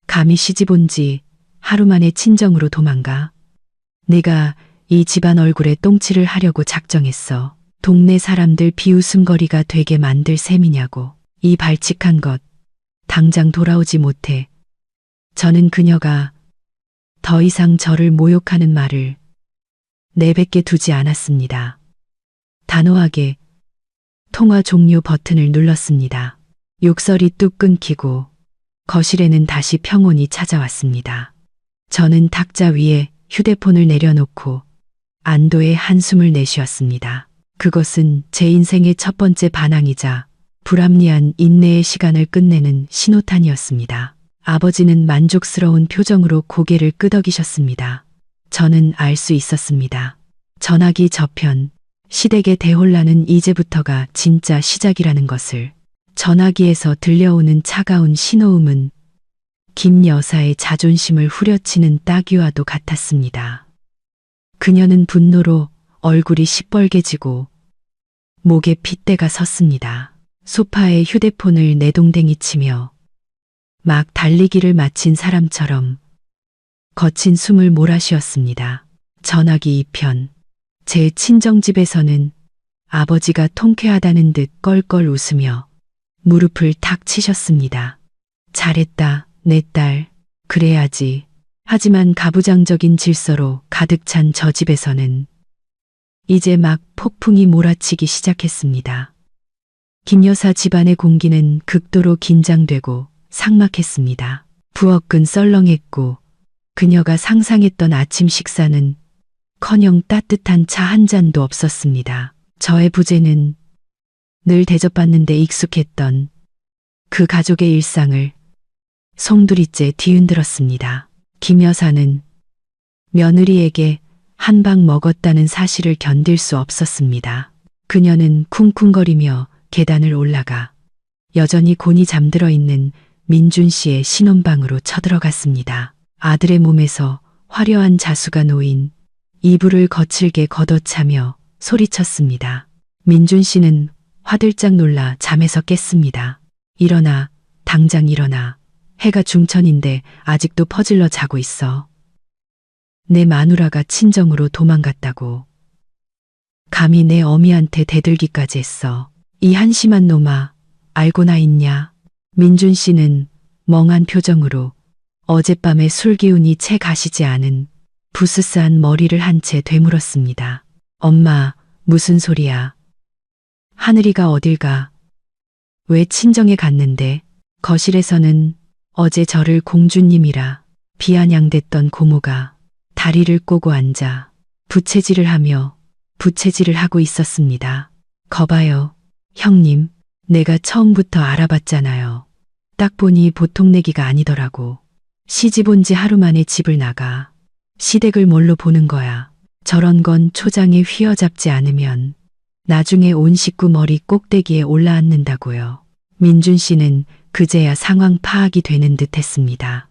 감히 시집 온 지 하루 만에 친정으로 도망가? 내가 이 집안 얼굴에 똥칠을 하려고 작정했어. 동네 사람들 비웃음거리가 되게 만들 셈이냐고. 이 발칙한 것, 당장 돌아오지 못해. 저는 그녀가 더 이상 저를 모욕하는 말을 내뱉게 두지 않았습니다. 단호하게 통화 종료 버튼을 눌렀습니다. 욕설이 뚝 끊기고 거실에는 다시 평온이 찾아왔습니다. 저는 탁자 위에 휴대폰을 내려놓고 안도의 한숨을 내쉬었습니다. 그것은 제 인생의 첫 번째 반항이자 불합리한 인내의 시간을 끝내는 신호탄이었습니다. 아버지는 만족스러운 표정으로 고개를 끄덕이셨습니다. 저는 알 수 있었습니다. 전화기 저편, 시댁의 대혼란은 이제부터가 진짜 시작이라는 것을. 전화기에서 들려오는 차가운 신호음은 김 여사의 자존심을 후려치는 따귀와도 같았습니다. 그녀는 분노로 얼굴이 시뻘개지고 목에 핏대가 섰습니다. 소파에 휴대폰을 내동댕이 치며 막 달리기를 마친 사람처럼 거친 숨을 몰아쉬었습니다. 전화기 2편. 제 친정집에서는 아버지가 통쾌하다는 듯 껄껄 웃으며 무릎을 탁 치셨습니다. 잘했다, 내 딸. 그래야지. 하지만 가부장적인 질서로 가득 찬 저 집에서는 이제 막 폭풍이 몰아치기 시작했습니다. 김 여사 집안의 공기는 극도로 긴장되고 삭막했습니다. 부엌은 썰렁했고 그녀가 상상했던 아침 식사는 커녕 따뜻한 차 한 잔도 없었습니다. 저의 부재는 늘 대접받는데 익숙했던 그 가족의 일상을 송두리째 뒤흔들었습니다. 김 여사는 며느리에게 한 방 먹었다는 사실을 견딜 수 없었습니다. 그녀는 쿵쿵거리며 계단을 올라가 여전히 곤히 잠들어 있는 민준 씨의 신혼방으로 쳐들어갔습니다. 아들의 몸에서 화려한 자수가 놓인 이불을 거칠게 걷어차며 소리쳤습니다. 민준 씨는 화들짝 놀라 잠에서 깼습니다. 일어나, 당장 일어나. 해가 중천인데 아직도 퍼질러 자고 있어. 내 마누라가 친정으로 도망갔다고. 감히 내 어미한테 대들기까지 했어. 이 한심한 놈아, 알고나 있냐? 민준 씨는 멍한 표정으로 어젯밤의 술 기운이 채 가시지 않은 부스스한 머리를 한 채 되물었습니다. 엄마, 무슨 소리야? 하늘이가 어딜 가? 왜 친정에 갔는데? 거실에서는 어제 저를 공주님이라 비아냥댔던 고모가 다리를 꼬고 앉아 부채질을 하고 있었습니다. 거봐요, 형님. 내가 처음부터 알아봤잖아요. 딱 보니 보통 내기가 아니더라고. 시집 온 지 하루 만에 집을 나가. 시댁을 뭘로 보는 거야. 저런 건 초장에 휘어잡지 않으면 나중에 온 식구 머리 꼭대기에 올라앉는다고요. 민준 씨는 그제야 상황 파악이 되는 듯 했습니다.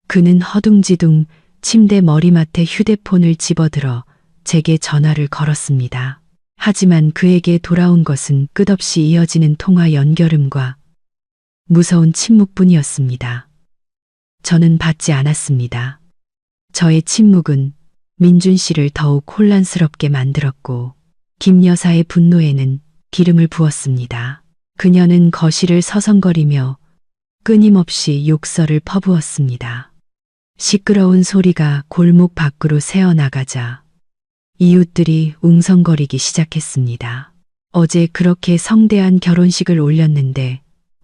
그는 허둥지둥 침대 머리맡에 휴대폰을 집어들어 제게 전화를 걸었습니다. 하지만 그에게 돌아온 것은 끝없이 이어지는 통화 연결음과 무서운 침묵뿐이었습니다. 저는 받지 않았습니다. 저의 침묵은 민준 씨를 더욱 혼란스럽게 만들었고 김 여사의 분노에는 기름을 부었습니다. 그녀는 거실을 서성거리며 끊임없이 욕설을 퍼부었습니다. 시끄러운 소리가 골목 밖으로 새어나가자 이웃들이 웅성거리기 시작했습니다. 어제 그렇게 성대한 결혼식을 올렸는데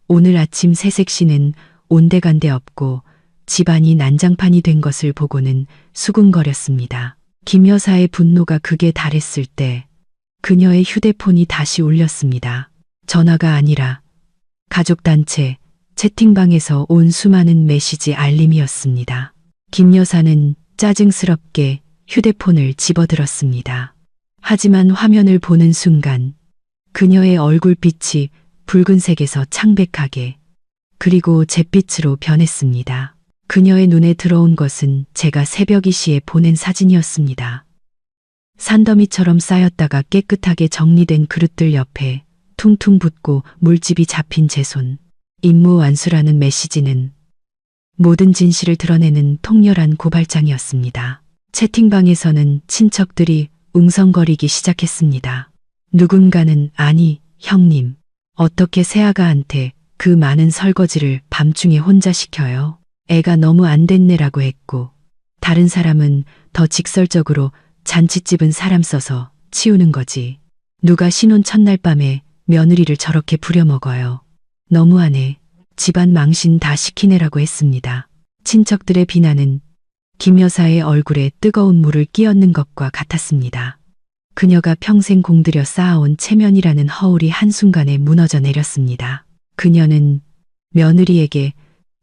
오늘 아침 새색시는 온데간데 없고 집안이 난장판이 된 것을 보고는 수군거렸습니다. 김 여사의 분노가 극에 달했을 때 그녀의 휴대폰이 다시 울렸습니다. 전화가 아니라 가족단체 채팅방에서 온 수많은 메시지 알림이었습니다. 김 여사는 짜증스럽게 휴대폰을 집어들었습니다. 하지만 화면을 보는 순간 그녀의 얼굴빛이 붉은색에서 창백하게 그리고 잿빛으로 변했습니다. 그녀의 눈에 들어온 것은 제가 새벽 이시에 보낸 사진이었습니다. 산더미처럼 쌓였다가 깨끗하게 정리된 그릇들 옆에 퉁퉁 붓고 물집이 잡힌 제 손. 임무 완수라는 메시지는 모든 진실을 드러내는 통렬한 고발장이었습니다. 채팅방에서는 친척들이 웅성거리기 시작했습니다. 누군가는 아니, 형님, 어떻게 새아가한테 그 많은 설거지를 밤중에 혼자 시켜요? 애가 너무 안 됐네라고 했고, 다른 사람은 더 직설적으로 잔칫집은 사람 써서 치우는 거지. 누가 신혼 첫날 밤에 며느리를 저렇게 부려먹어요. 너무하네. 집안 망신 다 시키네라고 했습니다. 친척들의 비난은 김 여사의 얼굴에 뜨거운 물을 끼얹는 것과 같았습니다. 그녀가 평생 공들여 쌓아온 체면이라는 허울이 한순간에 무너져 내렸습니다. 그녀는 며느리에게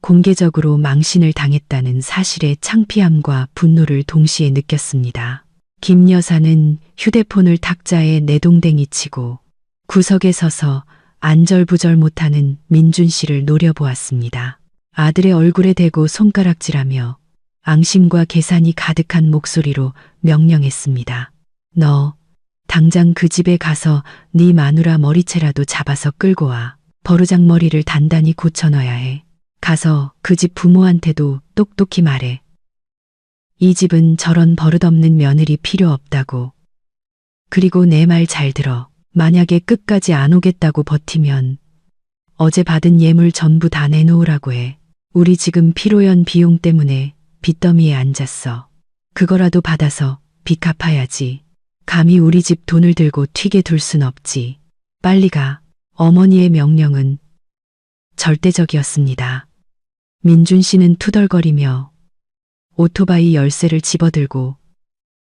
공개적으로 망신을 당했다는 사실의 창피함과 분노를 동시에 느꼈습니다. 김 여사는 휴대폰을 탁자에 내동댕이 치고 구석에 서서 안절부절 못하는 민준 씨를 노려보았습니다. 아들의 얼굴에 대고 손가락질하며 앙심과 계산이 가득한 목소리로 명령했습니다. 너 당장 그 집에 가서 네 마누라 머리채라도 잡아서 끌고 와. 버르장머리를 단단히 고쳐넣어야 해. 가서 그 집 부모한테도 똑똑히 말해. 이 집은 저런 버릇없는 며느리 필요 없다고. 그리고 내 말 잘 들어. 만약에 끝까지 안 오겠다고 버티면 어제 받은 예물 전부 다 내놓으라고 해. 우리 지금 피로연 비용 때문에 빚더미에 앉았어. 그거라도 받아서 빚 갚아야지. 감히 우리 집 돈을 들고 튀게 둘 순 없지. 빨리 가. 어머니의 명령은 절대적이었습니다. 민준 씨는 투덜거리며 오토바이 열쇠를 집어들고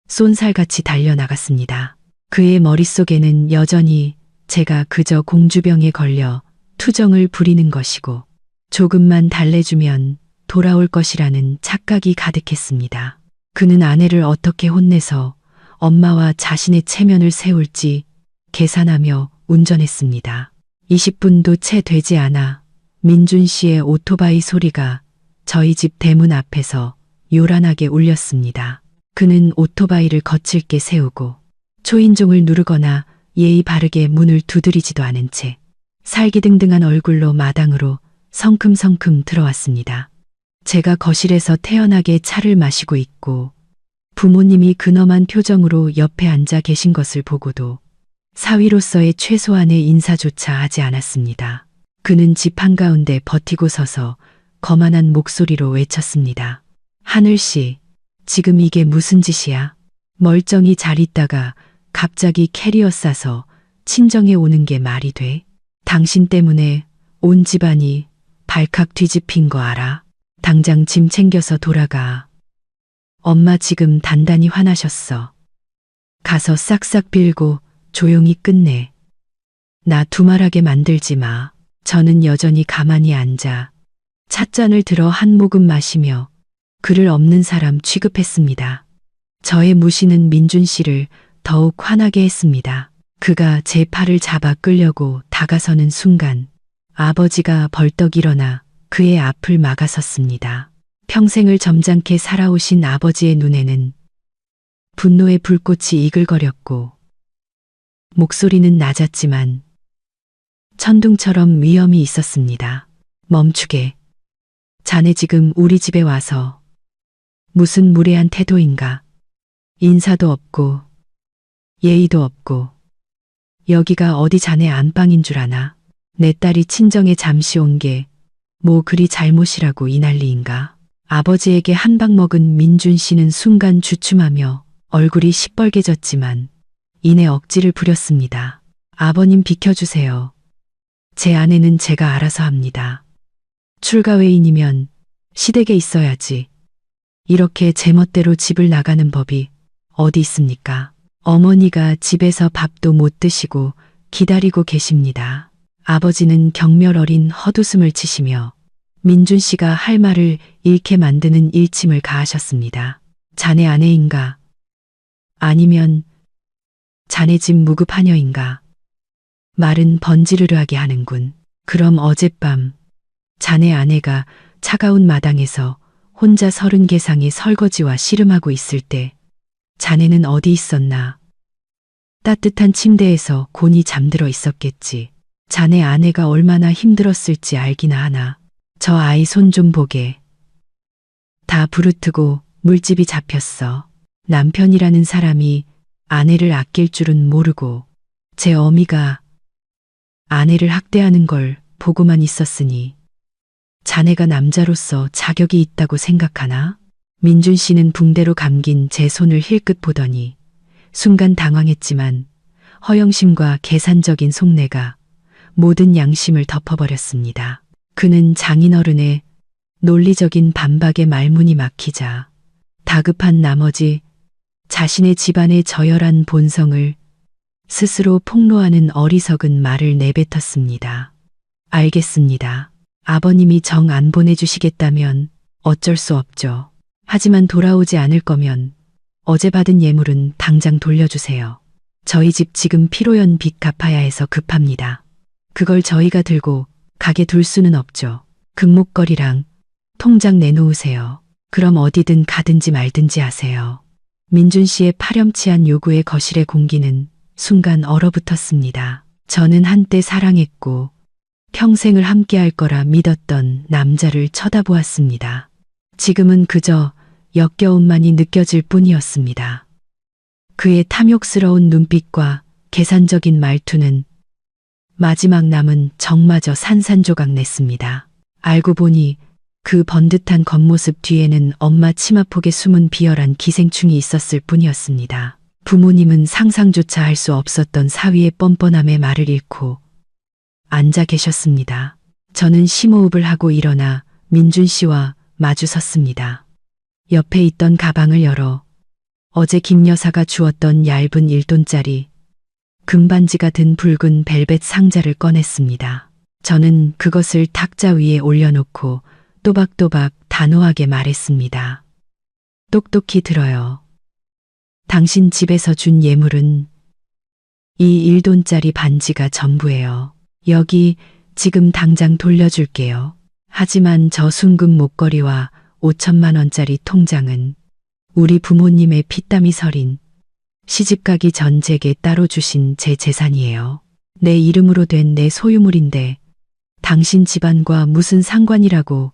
쏜살같이 달려나갔습니다. 그의 머릿속에는 여전히 제가 그저 공주병에 걸려 투정을 부리는 것이고 조금만 달래주면 돌아올 것이라는 착각이 가득했습니다. 그는 아내를 어떻게 혼내서 엄마와 자신의 체면을 세울지 계산하며 운전했습니다. 20분도 채 되지 않아 민준 씨의 오토바이 소리가 저희 집 대문 앞에서 요란하게 울렸습니다. 그는 오토바이를 거칠게 세우고 초인종을 누르거나 예의 바르게 문을 두드리지도 않은 채 살기등등한 얼굴로 마당으로 성큼성큼 들어왔습니다. 제가 거실에서 태연하게 차를 마시고 있고 부모님이 근엄한 표정으로 옆에 앉아 계신 것을 보고도 사위로서의 최소한의 인사조차 하지 않았습니다. 그는 집 한가운데 버티고 서서 거만한 목소리로 외쳤습니다. 하늘씨, 지금 이게 무슨 짓이야? 멀쩡히 잘 있다가 갑자기 캐리어 싸서 친정에 오는 게 말이 돼? 당신 때문에 온 집안이 발칵 뒤집힌 거 알아? 당장 짐 챙겨서 돌아가. 엄마 지금 단단히 화나셨어. 가서 싹싹 빌고 조용히 끝내. 나 두말하게 만들지 마. 저는 여전히 가만히 앉아 찻잔을 들어 한 모금 마시며 그를 없는 사람 취급했습니다. 저의 무시는 민준 씨를 더욱 화나게 했습니다. 그가 제 팔을 잡아 끌려고 다가서는 순간 아버지가 벌떡 일어나 그의 앞을 막아섰습니다. 평생을 점잖게 살아오신 아버지의 눈에는 분노의 불꽃이 이글거렸고 목소리는 낮았지만 천둥처럼 위엄이 있었습니다. 멈추게. 자네 지금 우리 집에 와서 무슨 무례한 태도인가? 인사도 없고 예의도 없고 여기가 어디 자네 안방인 줄 아나? 내 딸이 친정에 잠시 온 게 뭐 그리 잘못이라고 이 난리인가? 아버지에게 한 방 먹은 민준 씨는 순간 주춤하며 얼굴이 시뻘개졌지만 이내 억지를 부렸습니다. 아버님 비켜주세요. 제 아내는 제가 알아서 합니다. 출가회인이면 시댁에 있어야지. 이렇게 제멋대로 집을 나가는 법이 어디 있습니까? 어머니가 집에서 밥도 못 드시고 기다리고 계십니다. 아버지는 경멸 어린 헛웃음을 치시며 민준 씨가 할 말을 잃게 만드는 일침을 가하셨습니다. 자네 아내인가? 아니면 자네 집 무급하녀인가? 말은 번지르르하게 하는군. 그럼 어젯밤 자네 아내가 차가운 마당에서 혼자 30개상의 설거지와 씨름하고 있을 때 자네는 어디 있었나? 따뜻한 침대에서 곤히 잠들어 있었겠지. 자네 아내가 얼마나 힘들었을지 알기나 하나. 저 아이 손 좀 보게. 다 부르트고 물집이 잡혔어. 남편이라는 사람이 아내를 아낄 줄은 모르고 제 어미가 아내를 학대하는 걸 보고만 있었으니 자네가 남자로서 자격이 있다고 생각하나? 민준 씨는 붕대로 감긴 제 손을 힐끗 보더니 순간 당황했지만 허영심과 계산적인 속내가 모든 양심을 덮어버렸습니다. 그는 장인어른의 논리적인 반박에 말문이 막히자 다급한 나머지 자신의 집안의 저열한 본성을 스스로 폭로하는 어리석은 말을 내뱉었습니다. 알겠습니다. 아버님이 정 안 보내주시겠다면 어쩔 수 없죠. 하지만 돌아오지 않을 거면 어제 받은 예물은 당장 돌려주세요. 저희 집 지금 피로연 빚 갚아야 해서 급합니다. 그걸 저희가 들고 가게 둘 수는 없죠. 금목걸이랑 통장 내놓으세요. 그럼 어디든 가든지 말든지 하세요. 민준 씨의 파렴치한 요구에 거실의 공기는 순간 얼어붙었습니다. 저는 한때 사랑했고 평생을 함께할 거라 믿었던 남자를 쳐다보았습니다. 지금은 그저 역겨움만이 느껴질 뿐이었습니다. 그의 탐욕스러운 눈빛과 계산적인 말투는 마지막 남은 정마저 산산조각 냈습니다. 알고 보니 그 번듯한 겉모습 뒤에는 엄마 치마폭에 숨은 비열한 기생충이 있었을 뿐이었습니다. 부모님은 상상조차 할 수 없었던 사위의 뻔뻔함에 말을 잃고 앉아 계셨습니다. 저는 심호흡을 하고 일어나 민준 씨와 마주 섰습니다. 옆에 있던 가방을 열어 어제 김 여사가 주었던 얇은 1돈짜리 금반지가 든 붉은 벨벳 상자를 꺼냈습니다. 저는 그것을 탁자 위에 올려놓고 또박또박 단호하게 말했습니다. 똑똑히 들어요. 당신 집에서 준 예물은 이 1돈짜리 반지가 전부예요. 여기 지금 당장 돌려줄게요. 하지만 저 순금 목걸이와 5천만 원짜리 통장은 우리 부모님의 피땀이 서린 시집가기 전 제게 따로 주신 제 재산이에요. 내 이름으로 된 내 소유물인데 당신 집안과 무슨 상관이라고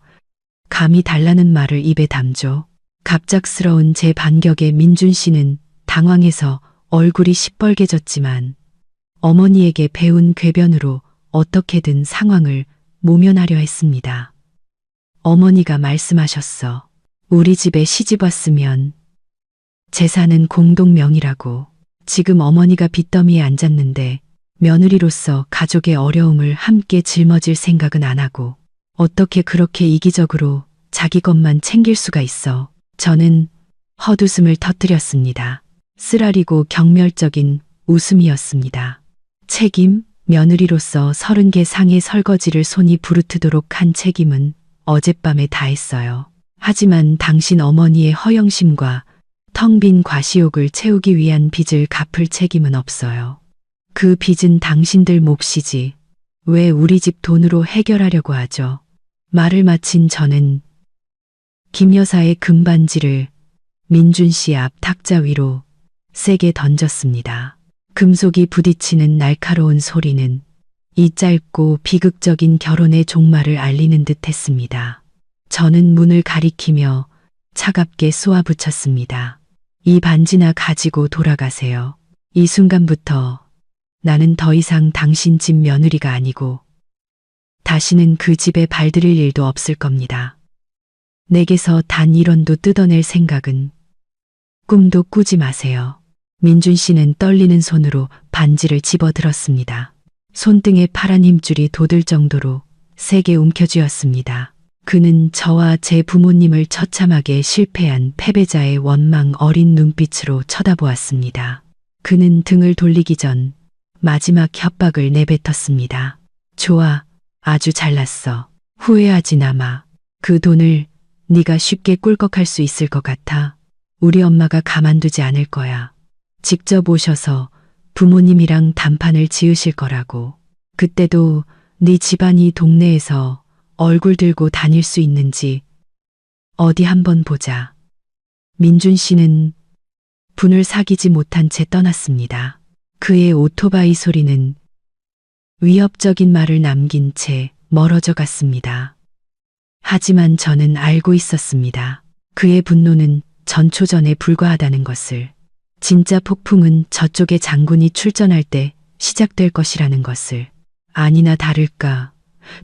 감히 달라는 말을 입에 담죠. 갑작스러운 제 반격에 민준 씨는 당황해서 얼굴이 시뻘개졌지만 어머니에게 배운 궤변으로 어떻게든 상황을 모면하려 했습니다. 어머니가 말씀하셨어. 우리 집에 시집 왔으면 재산은 공동명의라고. 지금 어머니가 빚더미에 앉았는데 며느리로서 가족의 어려움을 함께 짊어질 생각은 안 하고 어떻게 그렇게 이기적으로 자기 것만 챙길 수가 있어. 저는 헛웃음을 터뜨렸습니다. 쓰라리고 경멸적인 웃음이었습니다. 책임? 며느리로서 30개 상의 설거지를 손이 부르트도록 한 책임은 어젯밤에 다했어요. 하지만 당신 어머니의 허영심과 텅 빈 과시욕을 채우기 위한 빚을 갚을 책임은 없어요. 그 빚은 당신들 몫이지 왜 우리 집 돈으로 해결하려고 하죠. 말을 마친 저는 김 여사의 금반지를 민준 씨 앞 탁자 위로 세게 던졌습니다. 금속이 부딪히는 날카로운 소리는 이 짧고 비극적인 결혼의 종말을 알리는 듯 했습니다. 저는 문을 가리키며 차갑게 쏘아붙였습니다. 이 반지나 가지고 돌아가세요. 이 순간부터 나는 더 이상 당신 집 며느리가 아니고 다시는 그 집에 발들일 일도 없을 겁니다. 내게서 단 1원도 뜯어낼 생각은 꿈도 꾸지 마세요. 민준 씨는 떨리는 손으로 반지를 집어들었습니다. 손등에 파란 힘줄이 돋을 정도로 세게 움켜쥐었습니다. 그는 저와 제 부모님을 처참하게 실패한 패배자의 원망 어린 눈빛으로 쳐다보았습니다. 그는 등을 돌리기 전 마지막 협박을 내뱉었습니다. 좋아, 아주 잘났어. 후회하지나 마. 그 돈을 네가 쉽게 꿀꺽할 수 있을 것 같아. 우리 엄마가 가만두지 않을 거야. 직접 오셔서 부모님이랑 단판을 지으실 거라고. 그때도 네 집안이 동네에서 얼굴 들고 다닐 수 있는지 어디 한번 보자. 민준 씨는 분을 사귀지 못한 채 떠났습니다. 그의 오토바이 소리는 위협적인 말을 남긴 채 멀어져 갔습니다. 하지만 저는 알고 있었습니다. 그의 분노는 전초전에 불과하다는 것을. 진짜 폭풍은 저쪽의 장군이 출전할 때 시작될 것이라는 것을. 아니나 다를까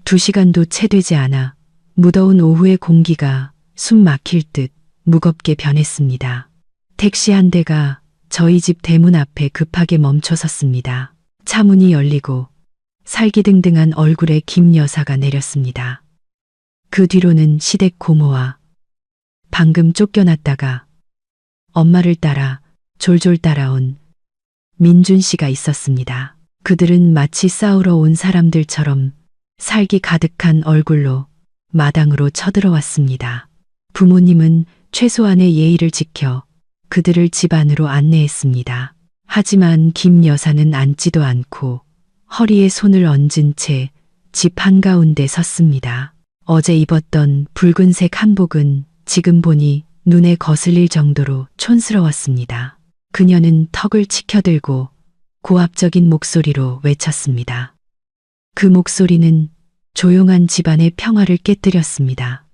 2시간도 채 되지 않아 무더운 오후의 공기가 숨 막힐 듯 무겁게 변했습니다. 택시 한 대가 저희 집 대문 앞에 급하게 멈춰 섰습니다. 차 문이 열리고 살기등등한 얼굴의 김 여사가 내렸습니다. 그 뒤로는 시댁 고모와 방금 쫓겨났다가 엄마를 따라 졸졸 따라온 민준 씨가 있었습니다. 그들은 마치 싸우러 온 사람들처럼 살기 가득한 얼굴로 마당으로 쳐들어왔습니다. 부모님은 최소한의 예의를 지켜 그들을 집 안으로 안내했습니다. 하지만 김 여사는 앉지도 않고 허리에 손을 얹은 채 집 한가운데 섰습니다. 어제 입었던 붉은색 한복은 지금 보니 눈에 거슬릴 정도로 촌스러웠습니다. 그녀는 턱을 치켜들고 고압적인 목소리로 외쳤습니다. 그 목소리는 조용한 집안의 평화를 깨뜨렸습니다.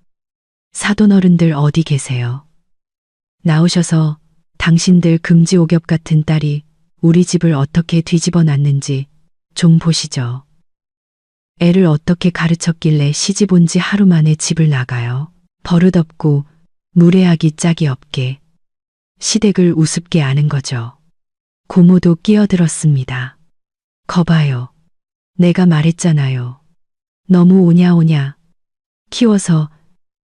사돈어른들 어디 계세요? 나오셔서 당신들 금지옥엽 같은 딸이 우리 집을 어떻게 뒤집어 놨는지 좀 보시죠. 애를 어떻게 가르쳤길래 시집 온 지 하루 만에 집을 나가요. 버릇없고 무례하기 짝이 없게 시댁을 우습게 아는 거죠. 고모도 끼어들었습니다. 거봐요. 내가 말했잖아요. 너무 오냐오냐. 키워서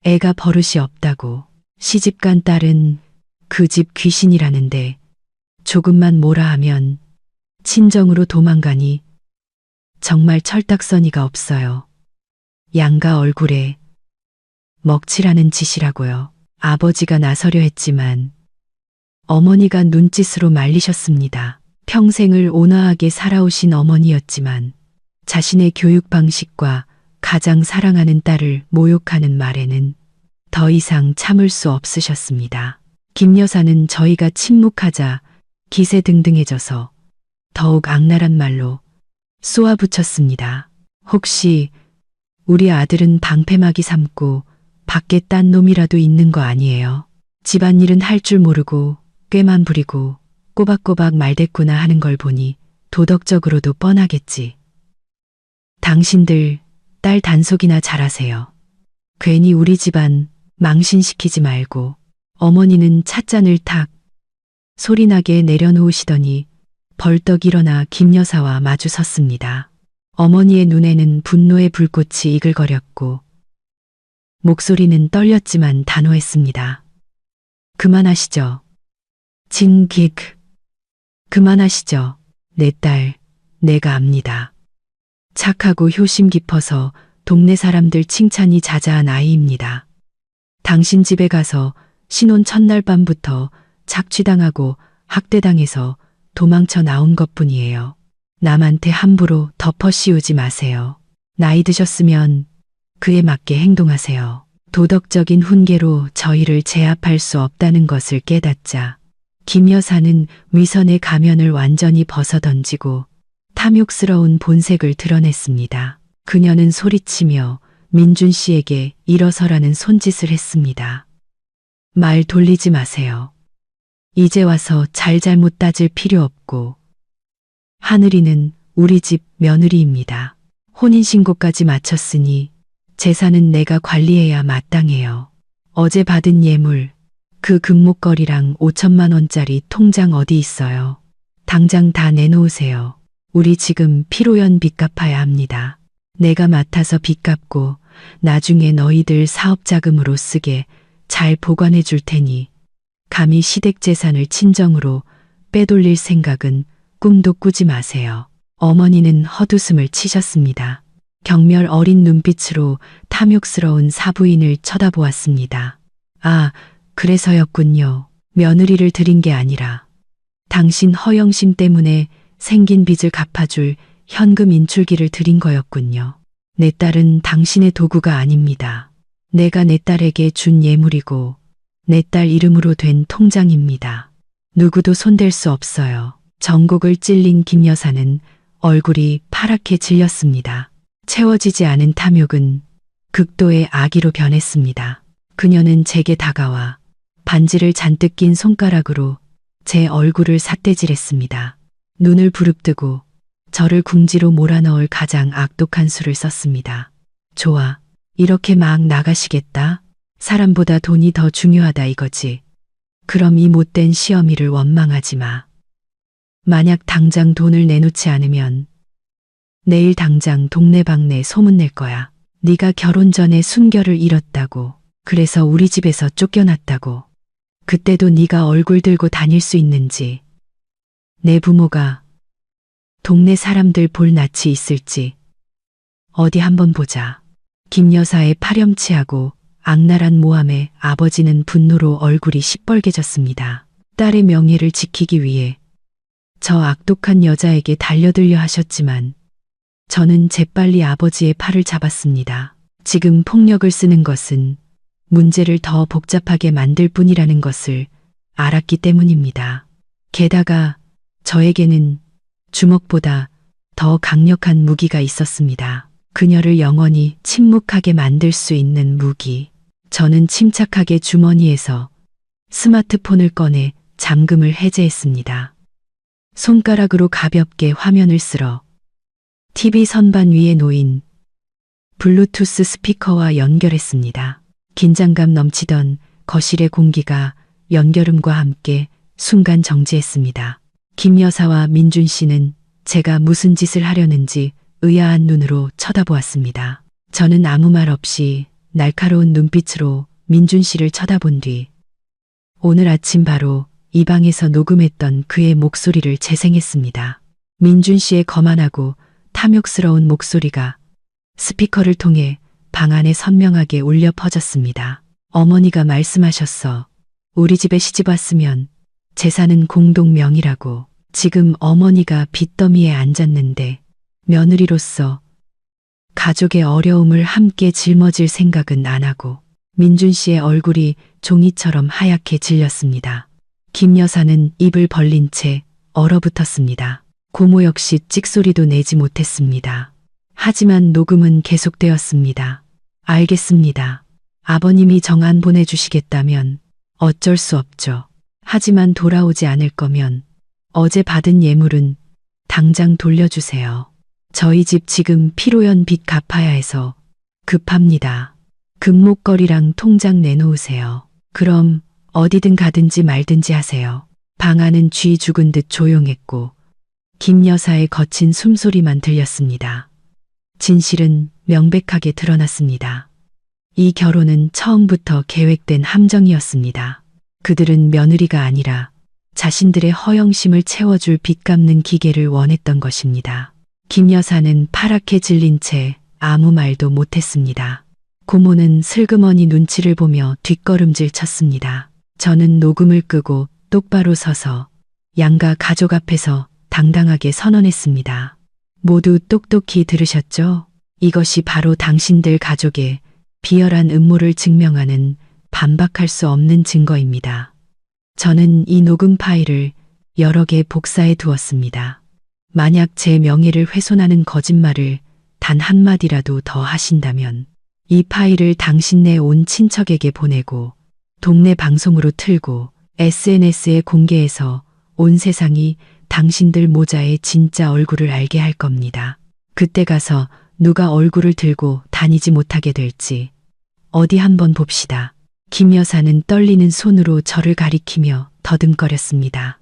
애가 버릇이 없다고. 시집간 딸은 그 집 귀신이라는데 조금만 뭐라 하면 친정으로 도망가니 정말 철딱서니가 없어요. 양가 얼굴에 먹칠하는 짓이라고요. 아버지가 나서려 했지만 어머니가 눈짓으로 말리셨습니다. 평생을 온화하게 살아오신 어머니였지만 자신의 교육 방식과 가장 사랑하는 딸을 모욕하는 말에는 더 이상 참을 수 없으셨습니다. 김 여사는 저희가 침묵하자 기세등등해져서 더욱 악랄한 말로 쏘아붙였습니다. 혹시 우리 아들은 방패막이 삼고 밖에 딴 놈이라도 있는 거 아니에요? 집안일은 할 줄 모르고 꾀만 부리고 꼬박꼬박 말대꾸나 하는 걸 보니 도덕적으로도 뻔하겠지. 당신들 딸 단속이나 잘하세요. 괜히 우리 집안 망신시키지 말고. 어머니는 찻잔을 탁 소리나게 내려놓으시더니 벌떡 일어나 김 여사와 마주 섰습니다. 어머니의 눈에는 분노의 불꽃이 이글거렸고 목소리는 떨렸지만 단호했습니다. 그만하시죠. 진깃. 그만하시죠. 내 딸, 내가 압니다. 착하고 효심 깊어서 동네 사람들 칭찬이 자자한 아이입니다. 당신 집에 가서 신혼 첫날 밤부터 착취당하고 학대당해서 도망쳐 나온 것뿐이에요. 남한테 함부로 덮어 씌우지 마세요. 나이 드셨으면 그에 맞게 행동하세요. 도덕적인 훈계로 저희를 제압할 수 없다는 것을 깨닫자 김 여사는 위선의 가면을 완전히 벗어던지고 탐욕스러운 본색을 드러냈습니다. 그녀는 소리치며 민준 씨에게 일어서라는 손짓을 했습니다. 말 돌리지 마세요. 이제 와서 잘잘못 따질 필요 없고 하늘이는 우리 집 며느리입니다. 혼인신고까지 마쳤으니 재산은 내가 관리해야 마땅해요. 어제 받은 예물, 그 금목걸이랑 5천만 원짜리 통장 어디 있어요? 당장 다 내놓으세요. 우리 지금 피로연 빚 갚아야 합니다. 내가 맡아서 빚 갚고 나중에 너희들 사업자금으로 쓰게 잘 보관해 줄 테니 감히 시댁 재산을 친정으로 빼돌릴 생각은 꿈도 꾸지 마세요. 어머니는 헛웃음을 치셨습니다. 경멸 어린 눈빛으로 탐욕스러운 사부인을 쳐다보았습니다. 아, 그래서였군요. 며느리를 드린 게 아니라 당신 허영심 때문에 생긴 빚을 갚아줄 현금 인출기를 드린 거였군요. 내 딸은 당신의 도구가 아닙니다. 내가 내 딸에게 준 예물이고 내 딸 이름으로 된 통장입니다. 누구도 손댈 수 없어요. 전곡을 찔린 김 여사는 얼굴이 파랗게 질렸습니다. 채워지지 않은 탐욕은 극도의 악의로 변했습니다. 그녀는 제게 다가와 반지를 잔뜩 낀 손가락으로 제 얼굴을 삿대질했습니다. 눈을 부릅뜨고 저를 궁지로 몰아넣을 가장 악독한 수를 썼습니다. 좋아. 이렇게 막 나가시겠다? 사람보다 돈이 더 중요하다 이거지. 그럼 이 못된 시어미를 원망하지 마. 만약 당장 돈을 내놓지 않으면 내일 당장 동네방네 소문낼 거야. 네가 결혼 전에 순결을 잃었다고. 그래서 우리 집에서 쫓겨났다고. 그때도 네가 얼굴 들고 다닐 수 있는지. 내 부모가 동네 사람들 볼 낯이 있을지. 어디 한번 보자. 김 여사의 파렴치하고 악랄한 모함에 아버지는 분노로 얼굴이 시뻘개졌습니다. 딸의 명예를 지키기 위해 저 악독한 여자에게 달려들려 하셨지만 저는 재빨리 아버지의 팔을 잡았습니다. 지금 폭력을 쓰는 것은 문제를 더 복잡하게 만들 뿐이라는 것을 알았기 때문입니다. 게다가 저에게는 주먹보다 더 강력한 무기가 있었습니다. 그녀를 영원히 침묵하게 만들 수 있는 무기. 저는 침착하게 주머니에서 스마트폰을 꺼내 잠금을 해제했습니다. 손가락으로 가볍게 화면을 쓸어 TV 선반 위에 놓인 블루투스 스피커와 연결했습니다. 긴장감 넘치던 거실의 공기가 연결음과 함께 순간 정지했습니다. 김 여사와 민준 씨는 제가 무슨 짓을 하려는지 의아한 눈으로 쳐다보았습니다. 저는 아무 말 없이 날카로운 눈빛으로 민준 씨를 쳐다본 뒤 오늘 아침 바로 이 방에서 녹음했던 그의 목소리를 재생했습니다. 민준 씨의 거만하고 탐욕스러운 목소리가 스피커를 통해 방 안에 선명하게 울려 퍼졌습니다. 어머니가 말씀하셨어. 우리 집에 시집 왔으면 재산은 공동 명의라고. 지금 어머니가 빚더미에 앉았는데 며느리로서 가족의 어려움을 함께 짊어질 생각은 안 하고. 민준 씨의 얼굴이 종이처럼 하얗게 질렸습니다. 김 여사는 입을 벌린 채 얼어붙었습니다. 고모 역시 찍소리도 내지 못했습니다. 하지만 녹음은 계속되었습니다. 알겠습니다. 아버님이 정안 보내주시겠다면 어쩔 수 없죠. 하지만 돌아오지 않을 거면 어제 받은 예물은 당장 돌려주세요. 저희 집 지금 피로연 빚 갚아야 해서 급합니다. 금목걸이랑 통장 내놓으세요. 그럼 어디든 가든지 말든지 하세요. 방 안은 쥐 죽은 듯 조용했고 김 여사의 거친 숨소리만 들렸습니다. 진실은 명백하게 드러났습니다. 이 결혼은 처음부터 계획된 함정이었습니다. 그들은 며느리가 아니라 자신들의 허영심을 채워줄 빚 갚는 기계를 원했던 것입니다. 김 여사는 파랗게 질린 채 아무 말도 못했습니다. 고모는 슬그머니 눈치를 보며 뒷걸음질 쳤습니다. 저는 녹음을 끄고 똑바로 서서 양가 가족 앞에서 당당하게 선언했습니다. 모두 똑똑히 들으셨죠? 이것이 바로 당신들 가족의 비열한 음모를 증명하는 반박할 수 없는 증거입니다. 저는 이 녹음 파일을 여러 개 복사해 두었습니다. 만약 제 명예를 훼손하는 거짓말을 단 한마디라도 더 하신다면 이 파일을 당신네 온 친척에게 보내고 동네 방송으로 틀고 SNS에 공개해서 온 세상이 당신들 모자의 진짜 얼굴을 알게 할 겁니다. 그때 가서 누가 얼굴을 들고 다니지 못하게 될지 어디 한번 봅시다. 김 여사는 떨리는 손으로 저를 가리키며 더듬거렸습니다.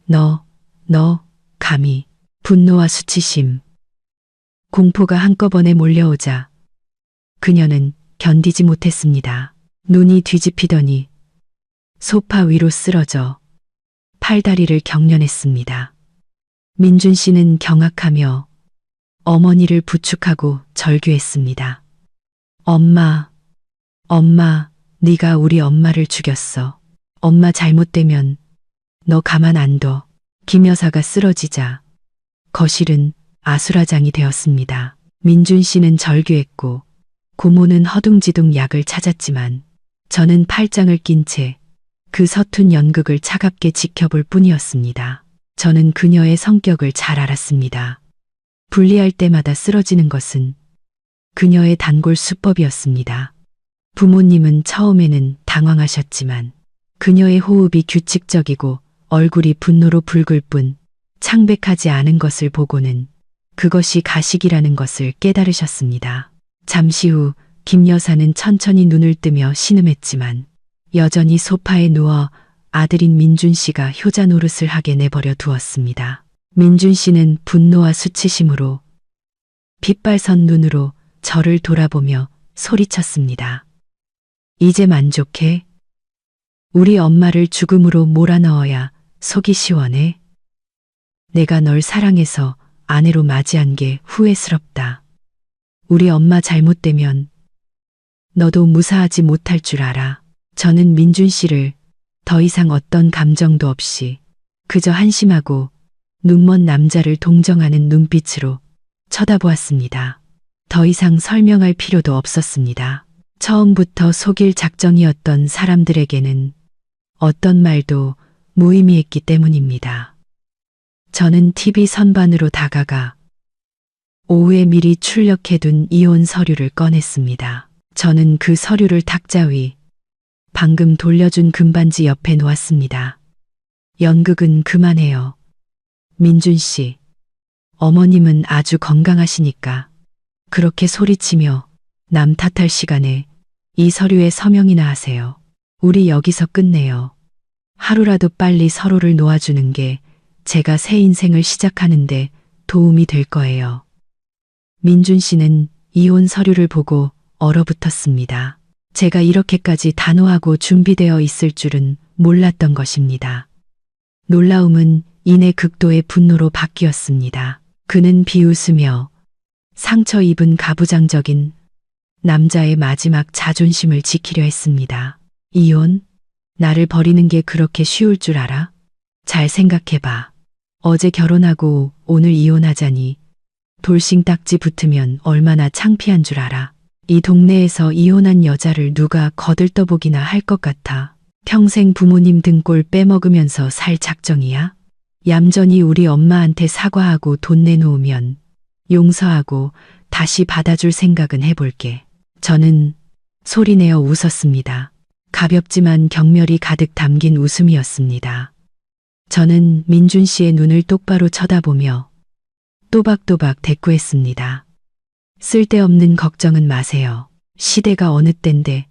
너, 감히. 분노와 수치심, 공포가 한꺼번에 몰려오자 그녀는 견디지 못했습니다. 눈이 뒤집히더니 소파 위로 쓰러져 팔다리를 경련했습니다. 민준 씨는 경악하며 어머니를 부축하고 절규했습니다. 엄마, 네가 우리 엄마를 죽였어. 엄마 잘못되면 너 가만 안 둬. 김 여사가 쓰러지자 거실은 아수라장이 되었습니다. 민준 씨는 절규했고 고모는 허둥지둥 약을 찾았지만 저는 팔짱을 낀 채 그 서툰 연극을 차갑게 지켜볼 뿐이었습니다. 저는 그녀의 성격을 잘 알았습니다. 분리할 때마다 쓰러지는 것은 그녀의 단골 수법이었습니다. 부모님은 처음에는 당황하셨지만 그녀의 호흡이 규칙적이고 얼굴이 분노로 붉을 뿐 창백하지 않은 것을 보고는 그것이 가식이라는 것을 깨달으셨습니다. 잠시 후 김 여사는 천천히 눈을 뜨며 신음했지만 여전히 소파에 누워 아들인 민준 씨가 효자 노릇을 하게 내버려 두었습니다. 민준 씨는 분노와 수치심으로 핏발선 눈으로 저를 돌아보며 소리쳤습니다. 이제 만족해? 우리 엄마를 죽음으로 몰아넣어야 속이 시원해? 내가 널 사랑해서 아내로 맞이한 게 후회스럽다. 우리 엄마 잘못되면 너도 무사하지 못할 줄 알아. 저는 민준 씨를 더 이상 어떤 감정도 없이 그저 한심하고 눈먼 남자를 동정하는 눈빛으로 쳐다보았습니다. 더 이상 설명할 필요도 없었습니다. 처음부터 속일 작정이었던 사람들에게는 어떤 말도 무의미했기 때문입니다. 저는 TV 선반으로 다가가 오후에 미리 출력해둔 이혼 서류를 꺼냈습니다. 저는 그 서류를 탁자 위 방금 돌려준 금반지 옆에 놓았습니다. 연극은 그만해요. 민준 씨, 어머님은 아주 건강하시니까 그렇게 소리치며 남 탓할 시간에 이 서류에 서명이나 하세요. 우리 여기서 끝내요. 하루라도 빨리 서로를 놓아주는 게 제가 새 인생을 시작하는데 도움이 될 거예요. 민준 씨는 이혼 서류를 보고 얼어붙었습니다. 제가 이렇게까지 단호하고 준비되어 있을 줄은 몰랐던 것입니다. 놀라움은 이내 극도의 분노로 바뀌었습니다. 그는 비웃으며 상처 입은 가부장적인 남자의 마지막 자존심을 지키려 했습니다. 이혼? 나를 버리는 게 그렇게 쉬울 줄 알아? 잘 생각해봐. 어제 결혼하고 오늘 이혼하자니 돌싱 딱지 붙으면 얼마나 창피한 줄 알아? 이 동네에서 이혼한 여자를 누가 거들떠보기나 할 것 같아. 평생 부모님 등골 빼먹으면서 살 작정이야? 얌전히 우리 엄마한테 사과하고 돈 내놓으면 용서하고 다시 받아줄 생각은 해볼게. 저는 소리내어 웃었습니다. 가볍지만 경멸이 가득 담긴 웃음이었습니다. 저는 민준 씨의 눈을 똑바로 쳐다보며 또박또박 대꾸했습니다. 쓸데없는 걱정은 마세요. 시대가 어느 땐데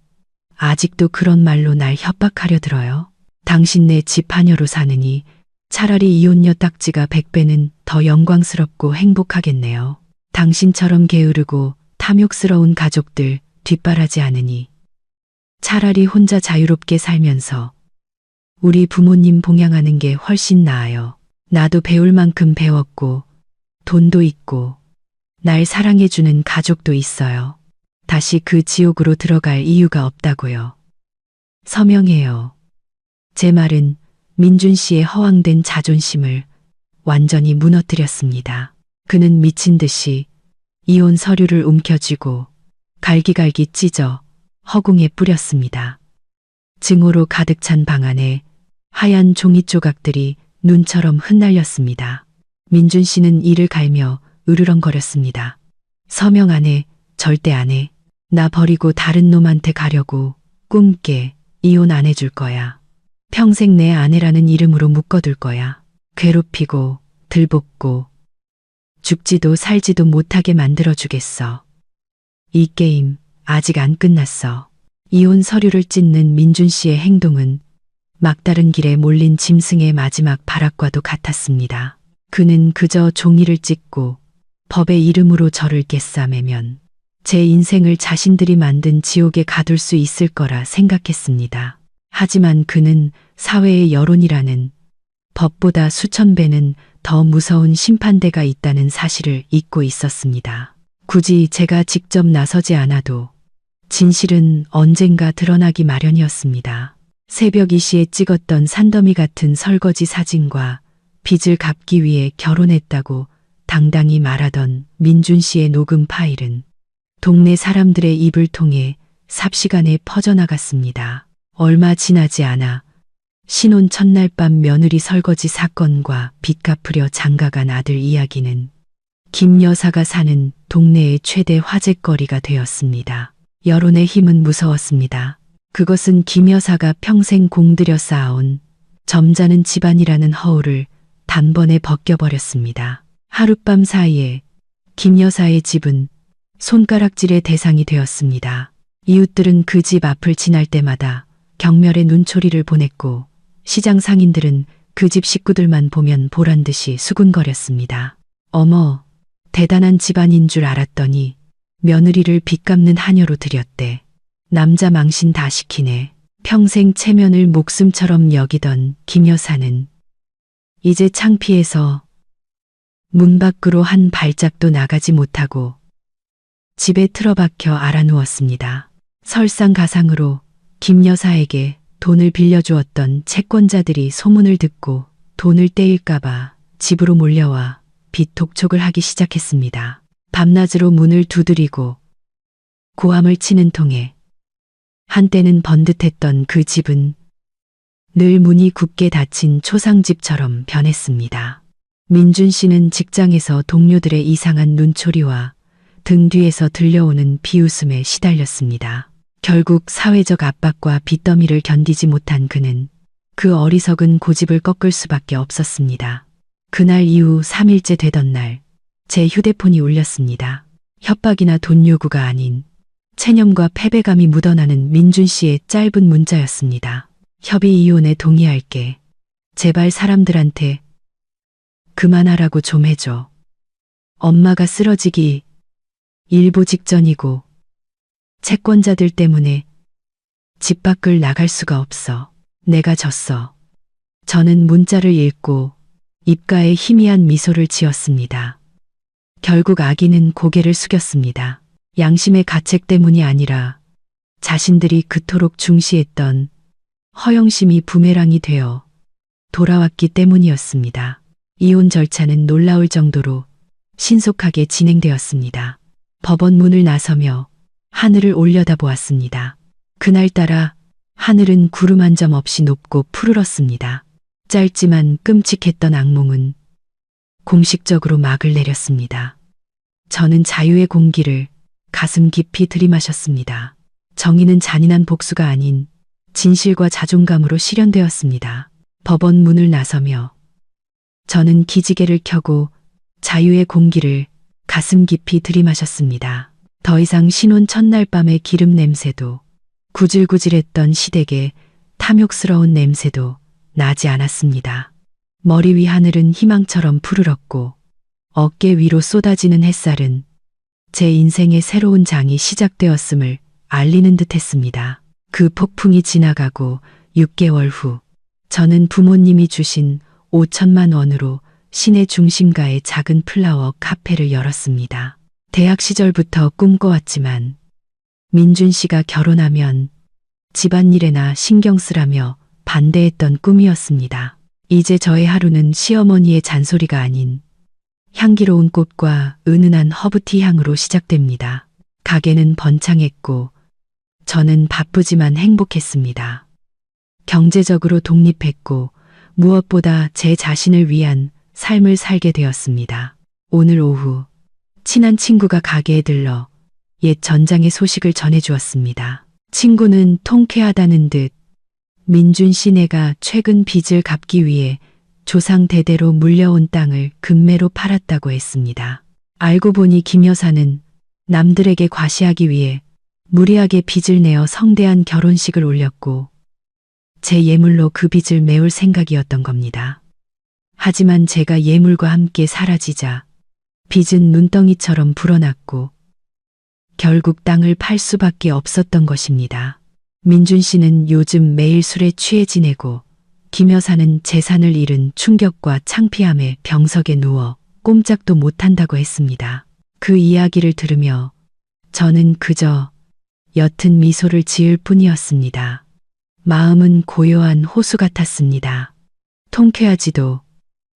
아직도 그런 말로 날 협박하려 들어요. 당신네 집 하녀로 사느니 차라리 이혼녀 딱지가 100배는 더 영광스럽고 행복하겠네요. 당신처럼 게으르고 탐욕스러운 가족들 뒷바라지 않으니 차라리 혼자 자유롭게 살면서 우리 부모님 봉양하는 게 훨씬 나아요. 나도 배울 만큼 배웠고 돈도 있고 날 사랑해주는 가족도 있어요. 다시 그 지옥으로 들어갈 이유가 없다고요. 서명해요. 제 말은 민준 씨의 허황된 자존심을 완전히 무너뜨렸습니다. 그는 미친 듯이 이혼 서류를 움켜쥐고 갈기갈기 찢어 허공에 뿌렸습니다. 증오로 가득 찬 방 안에 하얀 종이 조각들이 눈처럼 흩날렸습니다. 민준 씨는 이를 갈며 으르렁거렸습니다. 서명 안 해, 절대 안 해. 나 버리고 다른 놈한테 가려고 꿈깨. 이혼 안 해줄 거야. 평생 내 아내라는 이름으로 묶어둘 거야. 괴롭히고 들볶고 죽지도 살지도 못하게 만들어주겠어. 이 게임 아직 안 끝났어. 이혼 서류를 찢는 민준 씨의 행동은 막다른 길에 몰린 짐승의 마지막 발악과도 같았습니다. 그는 그저 종이를 찢고 법의 이름으로 저를 꿰싸매면 제 인생을 자신들이 만든 지옥에 가둘 수 있을 거라 생각했습니다. 하지만 그는 사회의 여론이라는 법보다 수천 배는 더 무서운 심판대가 있다는 사실을 잊고 있었습니다. 굳이 제가 직접 나서지 않아도 진실은 언젠가 드러나기 마련이었습니다. 새벽 2시에 찍었던 산더미 같은 설거지 사진과 빚을 갚기 위해 결혼했다고 당당히 말하던 민준 씨의 녹음 파일은 동네 사람들의 입을 통해 삽시간에 퍼져나갔습니다. 얼마 지나지 않아 신혼 첫날 밤 며느리 설거지 사건과 빚 갚으려 장가간 아들 이야기는 김 여사가 사는 동네의 최대 화제거리가 되었습니다. 여론의 힘은 무서웠습니다. 그것은 김 여사가 평생 공들여 쌓아온 점잖은 집안이라는 허울을 단번에 벗겨버렸습니다. 하룻밤 사이에 김 여사의 집은 손가락질의 대상이 되었습니다. 이웃들은 그 집 앞을 지날 때마다 경멸의 눈초리를 보냈고 시장 상인들은 그 집 식구들만 보면 보란듯이 수군거렸습니다. 어머, 대단한 집안인 줄 알았더니 며느리를 빚 갚는 하녀로 들였대. 남자 망신 다 시키네. 평생 체면을 목숨처럼 여기던 김 여사는 이제 창피해서 문 밖으로 한 발짝도 나가지 못하고 집에 틀어박혀 알아누웠습니다. 설상가상으로 김 여사에게 돈을 빌려주었던 채권자들이 소문을 듣고 돈을 떼일까봐 집으로 몰려와 빚 독촉을 하기 시작했습니다. 밤낮으로 문을 두드리고 고함을 치는 통에 한때는 번듯했던 그 집은 늘 문이 굳게 닫힌 초상집처럼 변했습니다. 민준 씨는 직장에서 동료들의 이상한 눈초리와 등 뒤에서 들려오는 비웃음에 시달렸습니다. 결국 사회적 압박과 빚더미를 견디지 못한 그는 그 어리석은 고집을 꺾을 수밖에 없었습니다. 그날 이후 3일째 되던 날 제 휴대폰이 울렸습니다. 협박이나 돈 요구가 아닌 체념과 패배감이 묻어나는 민준 씨의 짧은 문자였습니다. 협의 이혼에 동의할게. 제발 사람들한테 그만하라고 좀 해줘. 엄마가 쓰러지기 일보 직전이고 채권자들 때문에 집 밖을 나갈 수가 없어. 내가 졌어. 저는 문자를 읽고 입가에 희미한 미소를 지었습니다. 결국 아기는 고개를 숙였습니다. 양심의 가책 때문이 아니라 자신들이 그토록 중시했던 허영심이 부메랑이 되어 돌아왔기 때문이었습니다. 이혼 절차는 놀라울 정도로 신속하게 진행되었습니다. 법원 문을 나서며 하늘을 올려다보았습니다. 그날따라 하늘은 구름 한 점 없이 높고 푸르렀습니다. 짧지만 끔찍했던 악몽은 공식적으로 막을 내렸습니다. 저는 자유의 공기를 가슴 깊이 들이마셨습니다. 정의는 잔인한 복수가 아닌 진실과 자존감으로 실현되었습니다. 법원 문을 나서며 저는 기지개를 켜고 자유의 공기를 가슴 깊이 들이마셨습니다. 더 이상 신혼 첫날 밤의 기름 냄새도 구질구질했던 시댁의 탐욕스러운 냄새도 나지 않았습니다. 머리 위 하늘은 희망처럼 푸르렀고 어깨 위로 쏟아지는 햇살은 제 인생의 새로운 장이 시작되었음을 알리는 듯했습니다. 그 폭풍이 지나가고 6개월 후 저는 부모님이 주신 5천만 원으로 시내 중심가의 작은 플라워 카페를 열었습니다. 대학 시절부터 꿈꿔왔지만 민준 씨가 결혼하면 집안일에나 신경 쓰라며 반대했던 꿈이었습니다. 이제 저의 하루는 시어머니의 잔소리가 아닌 향기로운 꽃과 은은한 허브티 향으로 시작됩니다. 가게는 번창했고 저는 바쁘지만 행복했습니다. 경제적으로 독립했고 무엇보다 제 자신을 위한 삶을 살게 되었습니다. 오늘 오후 친한 친구가 가게에 들러 옛 전장의 소식을 전해주었습니다. 친구는 통쾌하다는 듯 민준 씨네가 최근 빚을 갚기 위해 조상 대대로 물려온 땅을 금매로 팔았다고 했습니다. 알고 보니 김 여사는 남들에게 과시하기 위해 무리하게 빚을 내어 성대한 결혼식을 올렸고 제 예물로 그 빚을 메울 생각이었던 겁니다. 하지만 제가 예물과 함께 사라지자 빚은 눈덩이처럼 불어났고 결국 땅을 팔 수밖에 없었던 것입니다. 민준 씨는 요즘 매일 술에 취해 지내고 김 여사는 재산을 잃은 충격과 창피함에 병석에 누워 꼼짝도 못한다고 했습니다. 그 이야기를 들으며 저는 그저 옅은 미소를 지을 뿐이었습니다. 마음은 고요한 호수 같았습니다. 통쾌하지도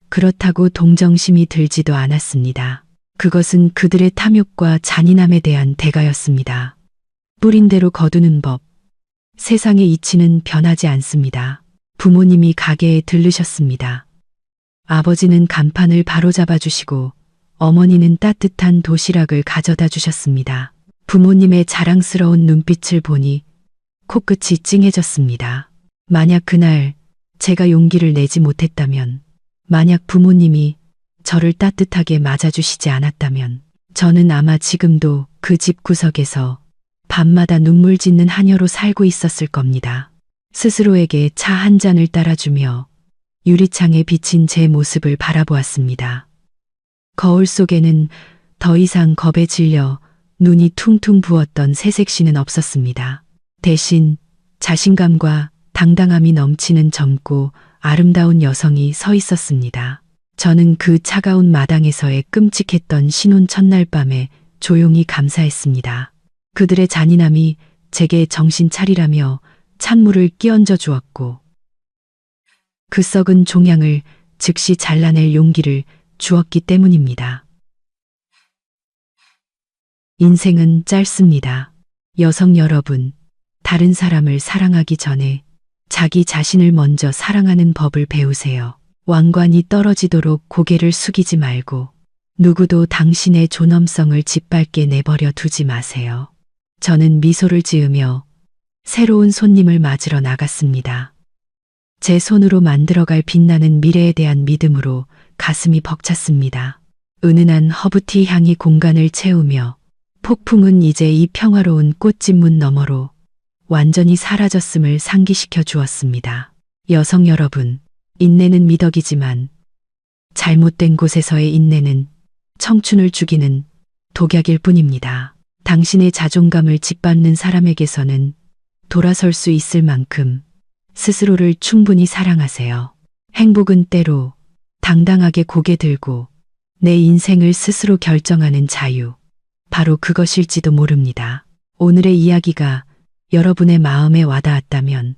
그렇다고 동정심이 들지도 않았습니다. 그것은 그들의 탐욕과 잔인함에 대한 대가였습니다. 뿌린 대로 거두는 법. 세상의 이치는 변하지 않습니다. 부모님이 가게에 들르셨습니다. 아버지는 간판을 바로잡아 주시고 어머니는 따뜻한 도시락을 가져다 주셨습니다. 부모님의 자랑스러운 눈빛을 보니 코끝이 찡해졌습니다. 만약 그날 제가 용기를 내지 못했다면, 만약 부모님이 저를 따뜻하게 맞아주시지 않았다면, 저는 아마 지금도 그 집 구석에서 밤마다 눈물 짓는 하녀로 살고 있었을 겁니다. 스스로에게 차 한 잔을 따라주며 유리창에 비친 제 모습을 바라보았습니다. 거울 속에는 더 이상 겁에 질려 눈이 퉁퉁 부었던 새색시는 없었습니다. 대신 자신감과 당당함이 넘치는 젊고 아름다운 여성이 서 있었습니다. 저는 그 차가운 마당에서의 끔찍했던 신혼 첫날 밤에 조용히 감사했습니다. 그들의 잔인함이 제게 정신 차리라며 찬물을 끼얹어 주었고, 그 썩은 종양을 즉시 잘라낼 용기를 주었기 때문입니다. 인생은 짧습니다. 여성 여러분, 다른 사람을 사랑하기 전에 자기 자신을 먼저 사랑하는 법을 배우세요. 왕관이 떨어지도록 고개를 숙이지 말고 누구도 당신의 존엄성을 짓밟게 내버려 두지 마세요. 저는 미소를 지으며 새로운 손님을 맞으러 나갔습니다. 제 손으로 만들어갈 빛나는 미래에 대한 믿음으로 가슴이 벅찼습니다. 은은한 허브티 향이 공간을 채우며 폭풍은 이제 이 평화로운 꽃집 문 너머로 완전히 사라졌음을 상기시켜 주었습니다. 여성 여러분, 인내는 미덕이지만 잘못된 곳에서의 인내는 청춘을 죽이는 독약일 뿐입니다. 당신의 자존감을 짓밟는 사람에게서는 돌아설 수 있을 만큼 스스로를 충분히 사랑하세요. 행복은 때로 당당하게 고개 들고 내 인생을 스스로 결정하는 자유, 바로 그것일지도 모릅니다. 오늘의 이야기가 여러분의 마음에 와닿았다면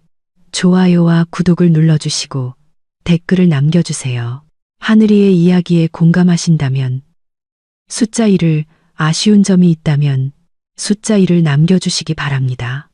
좋아요와 구독을 눌러주시고 댓글을 남겨주세요. 하늘이의 이야기에 공감하신다면 숫자 1을, 아쉬운 점이 있다면 숫자 1을 남겨주시기 바랍니다.